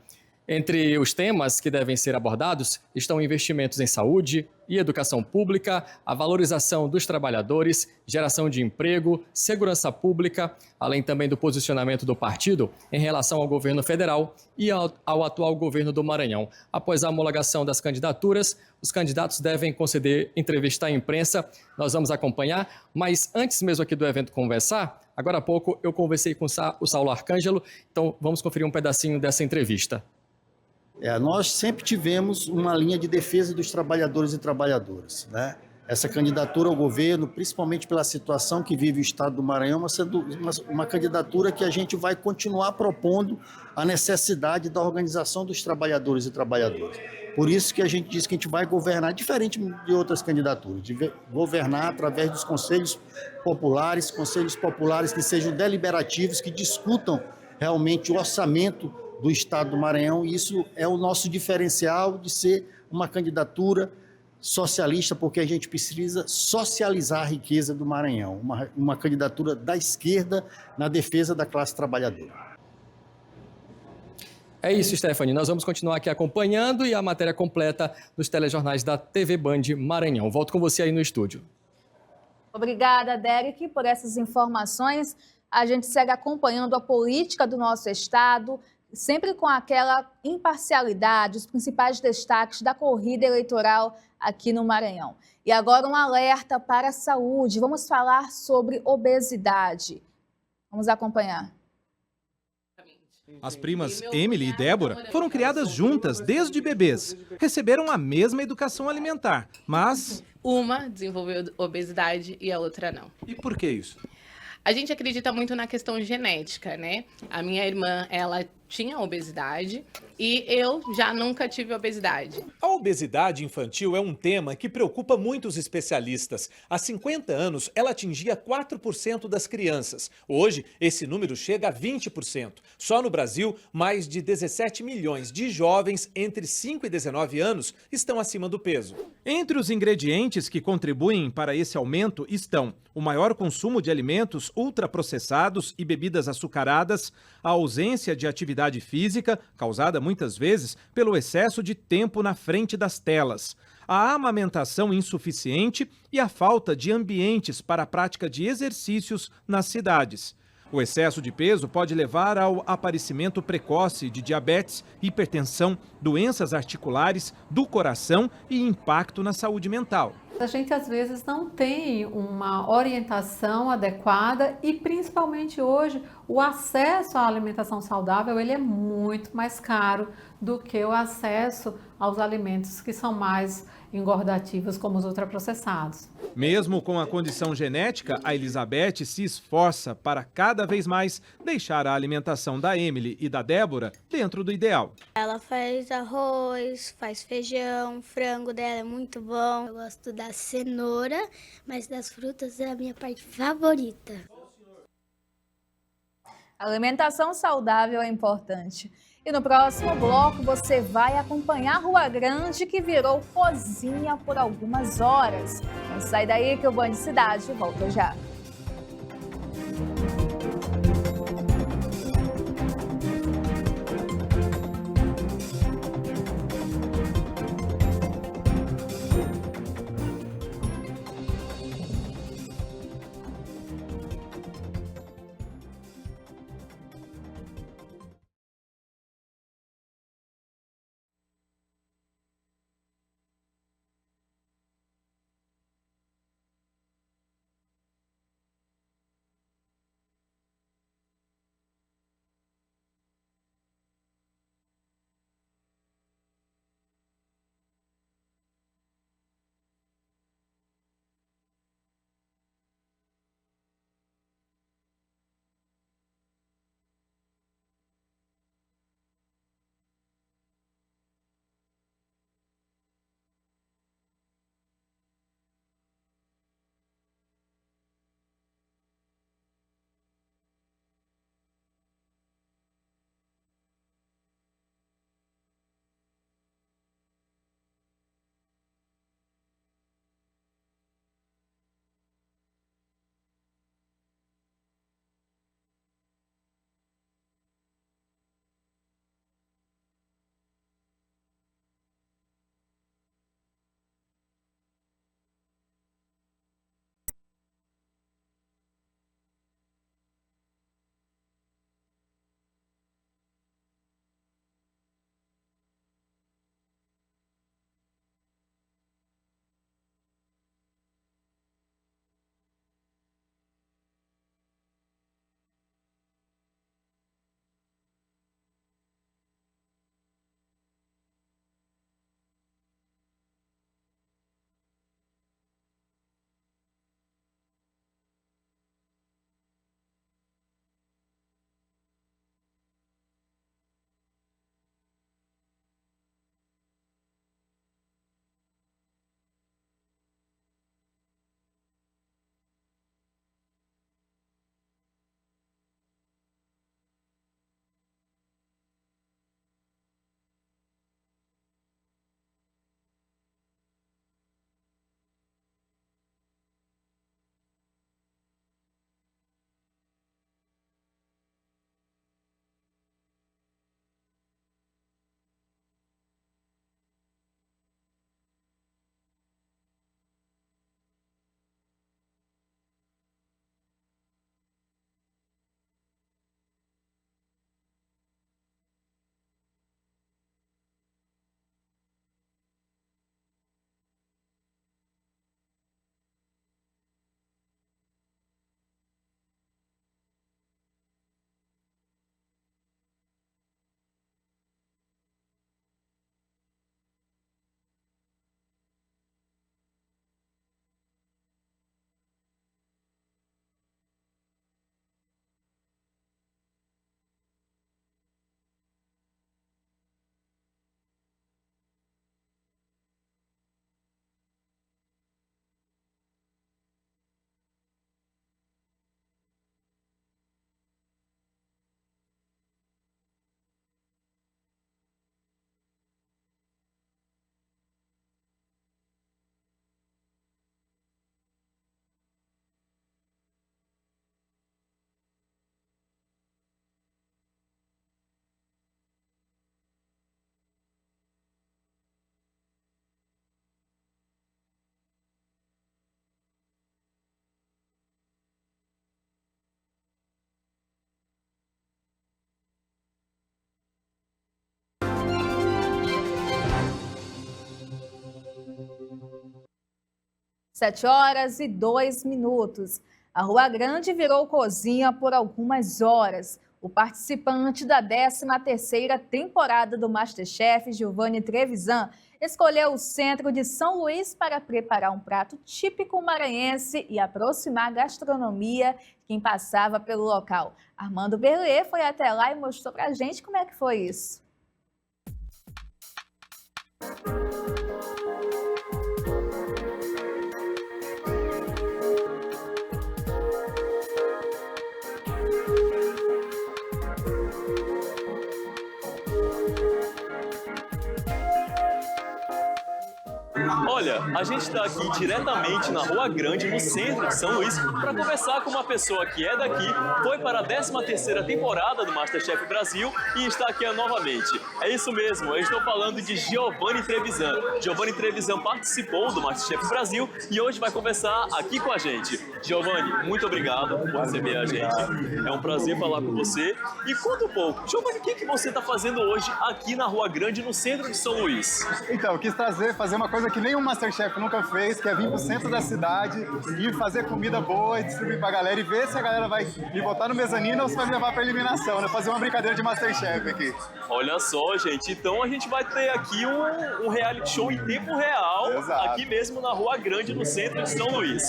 Entre os temas que devem ser abordados estão investimentos em saúde e educação pública, a valorização dos trabalhadores, geração de emprego, segurança pública, além também do posicionamento do partido em relação ao governo federal e ao atual governo do Maranhão. Após a homologação das candidaturas, os candidatos devem conceder entrevista à imprensa. Nós vamos acompanhar, mas antes mesmo aqui do evento conversar, agora há pouco eu conversei com o Saulo Arcangeli, então vamos conferir um pedacinho dessa entrevista. Nós sempre tivemos uma linha de defesa dos trabalhadores e trabalhadoras, né? Essa candidatura ao governo, principalmente pela situação que vive o estado do Maranhão, sendo uma candidatura que a gente vai continuar propondo a necessidade da organização dos trabalhadores e trabalhadoras. Por isso que a gente diz que a gente vai governar diferente de outras candidaturas, de governar através dos conselhos populares que sejam deliberativos, que discutam realmente o orçamento do estado do Maranhão, e isso é o nosso diferencial de ser uma candidatura socialista, porque a gente precisa socializar a riqueza do Maranhão, uma candidatura da esquerda na defesa da classe trabalhadora. É isso, Stephanie. Nós vamos continuar aqui acompanhando e a matéria completa dos telejornais da TV Band Maranhão. Volto com você aí no estúdio. Obrigada, Derek, por essas informações. A gente segue acompanhando a política do nosso estado, sempre com aquela imparcialidade, os principais destaques da corrida eleitoral aqui no Maranhão. E agora um alerta para a saúde. Vamos falar sobre obesidade. Vamos acompanhar. As primas Emily e Débora foram criadas juntas desde bebês. Receberam a mesma educação alimentar, mas... Uma desenvolveu obesidade e a outra não. E por que isso? A gente acredita muito na questão genética, né? A minha irmã, ela tinha obesidade e eu já nunca tive obesidade. A obesidade infantil é um tema que preocupa muitos especialistas. Há 50 anos, ela atingia 4% das crianças. Hoje, esse número chega a 20%. Só no Brasil, mais de 17 milhões de jovens entre 5 e 19 anos estão acima do peso. Entre os ingredientes que contribuem para esse aumento estão o maior consumo de alimentos ultraprocessados e bebidas açucaradas, a ausência de atividade física, causada muitas vezes pelo excesso de tempo na frente das telas, a amamentação insuficiente e a falta de ambientes para a prática de exercícios nas cidades. O excesso de peso pode levar ao aparecimento precoce de diabetes, hipertensão, doenças articulares, do coração e impacto na saúde mental. A gente às vezes não tem uma orientação adequada e principalmente hoje o acesso à alimentação saudável ele é muito mais caro do que o acesso aos alimentos que são mais engordativos como os ultraprocessados. Mesmo com a condição genética, a Elizabeth se esforça para cada vez mais deixar a alimentação da Emily e da Débora dentro do ideal. Ela faz arroz, faz feijão, frango dela é muito bom. Eu gosto da cenoura, mas das frutas é a minha parte favorita. A alimentação saudável é importante. E no próximo bloco você vai acompanhar Rua Grande, que virou cozinha por algumas horas. Não sai daí que o Band Cidade volta já. 7h02. A Rua Grande virou cozinha por algumas horas. O participante da 13ª temporada do MasterChef, Giovanni Trevisan, escolheu o centro de São Luís para preparar um prato típico maranhense e aproximar a gastronomia de quem passava pelo local. Armando Berlê foi até lá e mostrou pra gente como é que foi isso. Olha, a gente está aqui diretamente na Rua Grande, no centro de São Luís, para conversar com uma pessoa que é daqui, foi para a 13ª temporada do MasterChef Brasil e está aqui novamente. É isso mesmo, eu estou falando de Giovanni Trevisan. Giovanni Trevisan participou do MasterChef Brasil e hoje vai conversar aqui com a gente. Giovanni, muito obrigado por receber a gente. É um prazer falar com você. E conta um pouco, Giovanni, o que você está fazendo hoje aqui na Rua Grande, no centro de São Luís? Então, eu quis fazer uma coisa que nenhum MasterChef nunca fez, que é vir pro centro da cidade e fazer comida boa e distribuir pra galera e ver se a galera vai me botar no mezanino ou se vai me levar pra eliminação, né? Fazer uma brincadeira de MasterChef aqui. Olha só, gente, então a gente vai ter aqui um reality show em tempo real, aqui mesmo na Rua Grande, no centro de São Luís.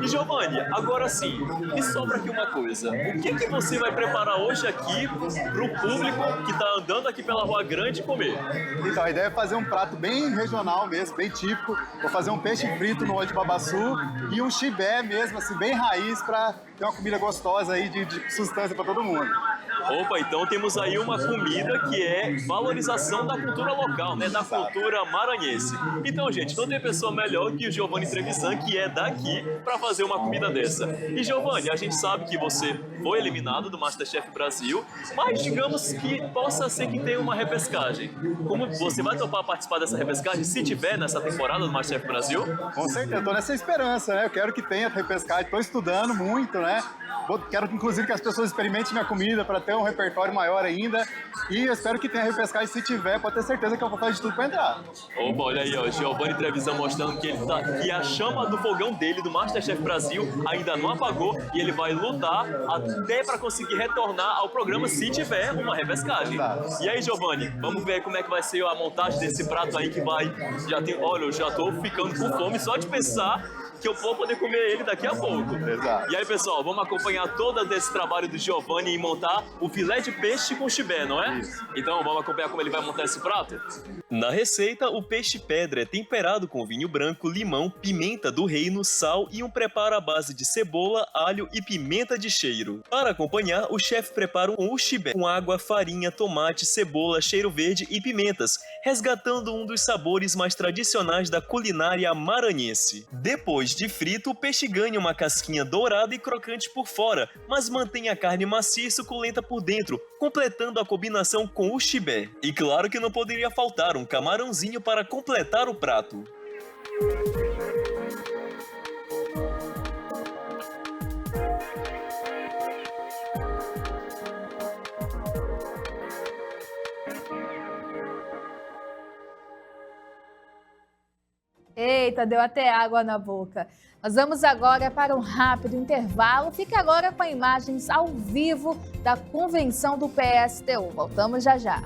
E Giovanni, agora sim, me sobra aqui uma coisa. O que você vai preparar hoje aqui pro público que tá andando aqui pela Rua Grande comer? Então, a ideia é fazer um prato bem regional mesmo, bem típico. Vou fazer um peixe frito no óleo de babaçu e um chibé mesmo, assim, bem raiz, pra ter uma comida gostosa aí de sustância pra todo mundo. Opa, então temos aí uma comida que é valorização da cultura local, né, da cultura maranhense. Então, gente, não tem pessoa melhor que o Giovanni Trevisan, que é daqui, para fazer uma comida dessa. E Giovanni, a gente sabe que você foi eliminado do MasterChef Brasil, mas digamos que possa ser que tenha uma repescagem. Como você vai topar participar dessa repescagem, se tiver nessa temporada do MasterChef Brasil? Com certeza, tô nessa esperança, né? Eu quero que tenha repescagem, tô estudando muito, né? Quero, inclusive, que as pessoas experimentem minha comida para ter um repertório maior ainda. E eu espero que tenha repescagem. Se tiver, pode ter certeza que eu vou fazer de tudo para entrar. Opa, olha aí, ó, Giovanni Trevisan mostrando que, que a chama do fogão dele, do MasterChef Brasil, ainda não apagou. E ele vai lutar até para conseguir retornar ao programa se tiver uma repescagem. E aí, Giovanni, vamos ver como é que vai ser a montagem desse prato aí que vai... Olha, eu já tô ficando com fome só de pensar que eu vou poder comer ele daqui a pouco. Exato. E aí, pessoal, vamos acompanhar todo esse trabalho do Giovanni e montar o filé de peixe com chibé, não é? Isso. Então, vamos acompanhar como ele vai montar esse prato? Na receita, o peixe pedra é temperado com vinho branco, limão, pimenta do reino, sal e um preparo à base de cebola, alho e pimenta de cheiro. Para acompanhar, o chefe prepara o chibé com água, farinha, tomate, cebola, cheiro verde e pimentas, resgatando um dos sabores mais tradicionais da culinária maranhense. Depois de frito, o peixe ganha uma casquinha dourada e crocante por fora, mas mantém a carne macia e suculenta por dentro, completando a combinação com o chibé. E claro que não poderia faltar um camarãozinho para completar o prato. Eita, deu até água na boca. Nós vamos agora para um rápido intervalo. Fique agora com imagens ao vivo da convenção do PSTU. Voltamos já já.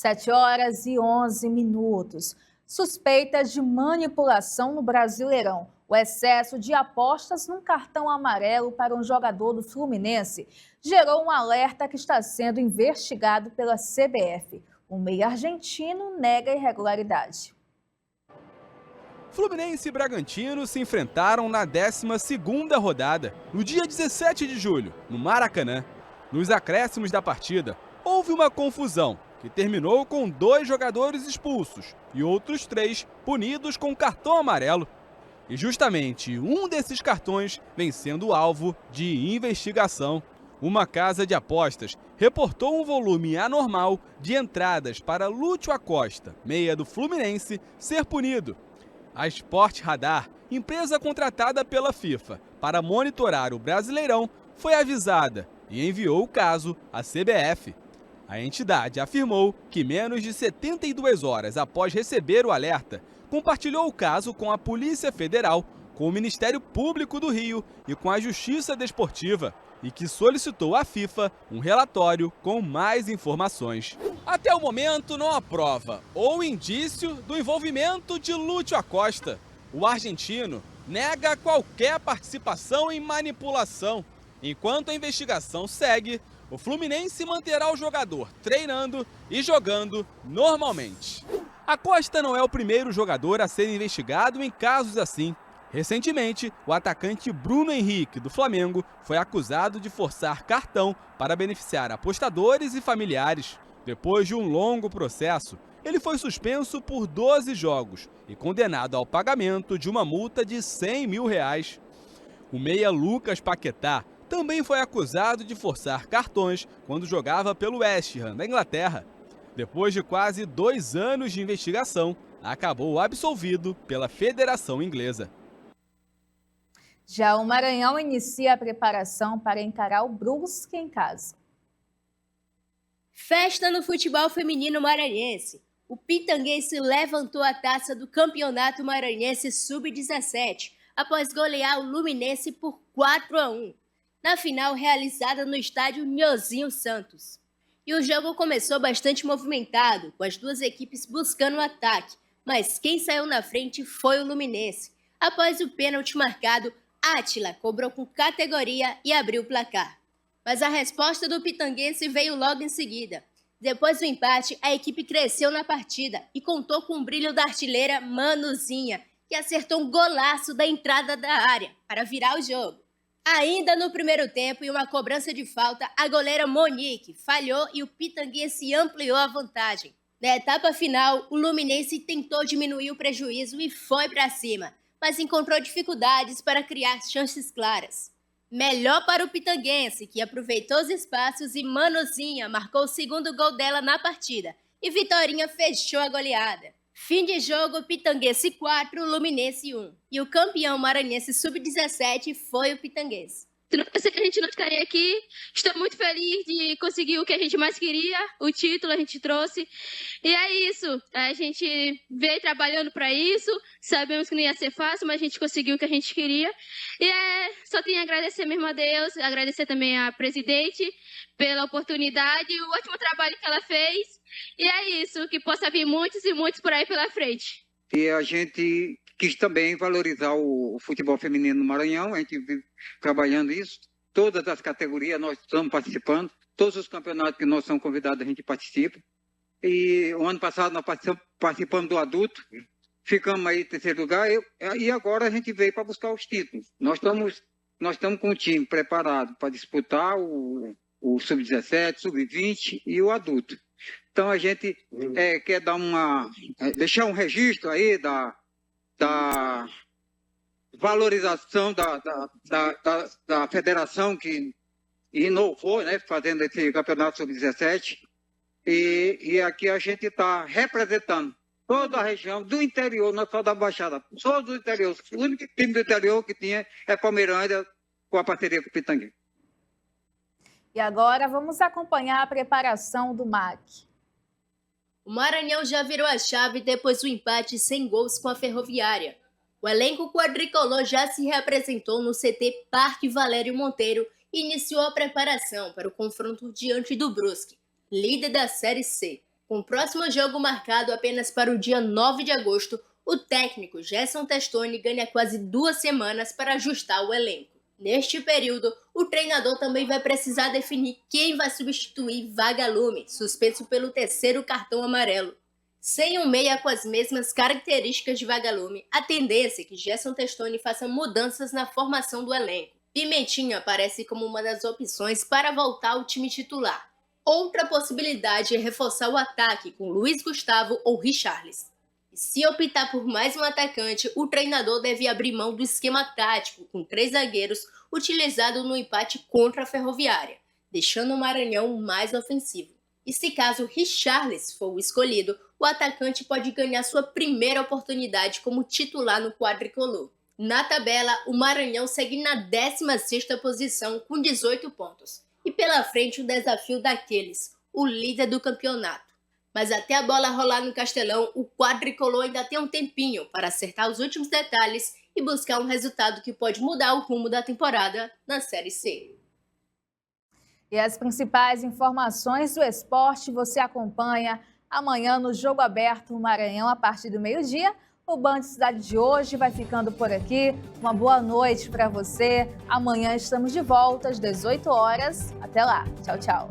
7h11. Suspeitas de manipulação no Brasileirão. O excesso de apostas num cartão amarelo para um jogador do Fluminense gerou um alerta que está sendo investigado pela CBF. O meia argentino nega a irregularidade. Fluminense e Bragantino se enfrentaram na 12ª rodada, no dia 17 de julho, no Maracanã. Nos acréscimos da partida, houve uma confusão que terminou com 2 jogadores expulsos e outros 3 punidos com cartão amarelo. E justamente um desses cartões vem sendo alvo de investigação. Uma casa de apostas reportou um volume anormal de entradas para Lúcio Acosta, meia do Fluminense, ser punido. A Sport Radar, empresa contratada pela FIFA para monitorar o Brasileirão, foi avisada e enviou o caso à CBF. A entidade afirmou que menos de 72 horas após receber o alerta, compartilhou o caso com a Polícia Federal, com o Ministério Público do Rio e com a Justiça Desportiva, e que solicitou à FIFA um relatório com mais informações. Até o momento não há prova ou indício do envolvimento de Lúcio Acosta. O argentino nega qualquer participação em manipulação. Enquanto a investigação segue, o Fluminense manterá o jogador treinando e jogando normalmente. Acosta não é o primeiro jogador a ser investigado em casos assim. Recentemente, o atacante Bruno Henrique, do Flamengo, foi acusado de forçar cartão para beneficiar apostadores e familiares. Depois de um longo processo, ele foi suspenso por 12 jogos e condenado ao pagamento de uma multa de R$100 mil. O meia Lucas Paquetá também foi acusado de forçar cartões quando jogava pelo West Ham, da Inglaterra. Depois de quase 2 anos de investigação, acabou absolvido pela Federação Inglesa. Já o Maranhão inicia a preparação para encarar o Brusque em casa. Festa no futebol feminino maranhense. O Pitanguense levantou a taça do Campeonato Maranhense Sub-17 após golear o Luminense por 4-1, na final realizada no estádio Nhozinho Santos. E o jogo começou bastante movimentado, com as duas equipes buscando o ataque, mas quem saiu na frente foi o Luminense. Após o pênalti marcado, Átila cobrou com categoria e abriu o placar. Mas a resposta do Pitanguense veio logo em seguida. Depois do empate, a equipe cresceu na partida e contou com o brilho da artilheira Manuzinha, que acertou um golaço da entrada da área para virar o jogo. Ainda no primeiro tempo, em uma cobrança de falta, a goleira Monique falhou e o Pitanguense ampliou a vantagem. Na etapa final, o Luminense tentou diminuir o prejuízo e foi para cima, mas encontrou dificuldades para criar chances claras. Melhor para o Pitanguense, que aproveitou os espaços e Manuzinha marcou o segundo gol dela na partida. E Vitorinha fechou a goleada. Fim de jogo, Pitanguense 4, Luminense 1. E o campeão maranhense sub-17 foi o Pitanguense. Se não fosse que a gente não estaria aqui, estou muito feliz de conseguir o que a gente mais queria, o título a gente trouxe. E é isso, a gente veio trabalhando para isso, sabemos que não ia ser fácil, mas a gente conseguiu o que a gente queria. E só tenho a agradecer mesmo a Deus, agradecer também à presidente pela oportunidade, o ótimo trabalho que ela fez. E é isso, que possa vir muitos e muitos por aí pela frente. E a gente quis também valorizar o futebol feminino no Maranhão, a gente vive trabalhando isso, todas as categorias nós estamos participando, todos os campeonatos que nós somos convidados a gente participa. E o ano passado nós participamos do adulto, ficamos aí em terceiro lugar, e agora a gente veio para buscar os títulos. Nós estamos com o time preparado para disputar o sub-17, sub-20 e o adulto. Então a gente quer dar deixar um registro aí da valorização da federação que inovou, né, fazendo esse campeonato sub-17. E aqui a gente está representando toda a região do interior, não só da Baixada, só do interior. O único time do interior que tinha é Palmeirândia, com a parceria com o Pitanguinho. E agora vamos acompanhar a preparação do MAC. O Maranhão já virou a chave depois do empate sem gols com a Ferroviária. O elenco quadricolor já se reapresentou no CT Parque Valério Monteiro e iniciou a preparação para o confronto diante do Brusque, líder da Série C, Com o próximo jogo marcado apenas para o dia 9 de agosto, o técnico Gerson Testoni ganha quase 2 semanas para ajustar o elenco. Neste período, o treinador também vai precisar definir quem vai substituir Vagalume, suspenso pelo 3º cartão amarelo. Sem um meia com as mesmas características de Vagalume, a tendência é que Gerson Testoni faça mudanças na formação do elenco. Pimentinha aparece como uma das opções para voltar ao time titular. Outra possibilidade é reforçar o ataque com Luiz Gustavo ou Richarlison. E se optar por mais um atacante, o treinador deve abrir mão do esquema tático com 3 zagueiros utilizado no empate contra a Ferroviária, deixando o Maranhão mais ofensivo. E se caso Richarlison for o escolhido, o atacante pode ganhar sua primeira oportunidade como titular no quadricolor. Na tabela, o Maranhão segue na 16ª posição com 18 pontos. E pela frente o desafio daqueles, o líder do campeonato. Mas até a bola rolar no Castelão, o quadricolor ainda tem um tempinho para acertar os últimos detalhes e buscar um resultado que pode mudar o rumo da temporada na Série C. E as principais informações do esporte você acompanha amanhã no Jogo Aberto Maranhão a partir do meio-dia. O Band Cidade de hoje vai ficando por aqui. Uma boa noite para você. Amanhã estamos de volta às 18 horas. Até lá. Tchau, tchau.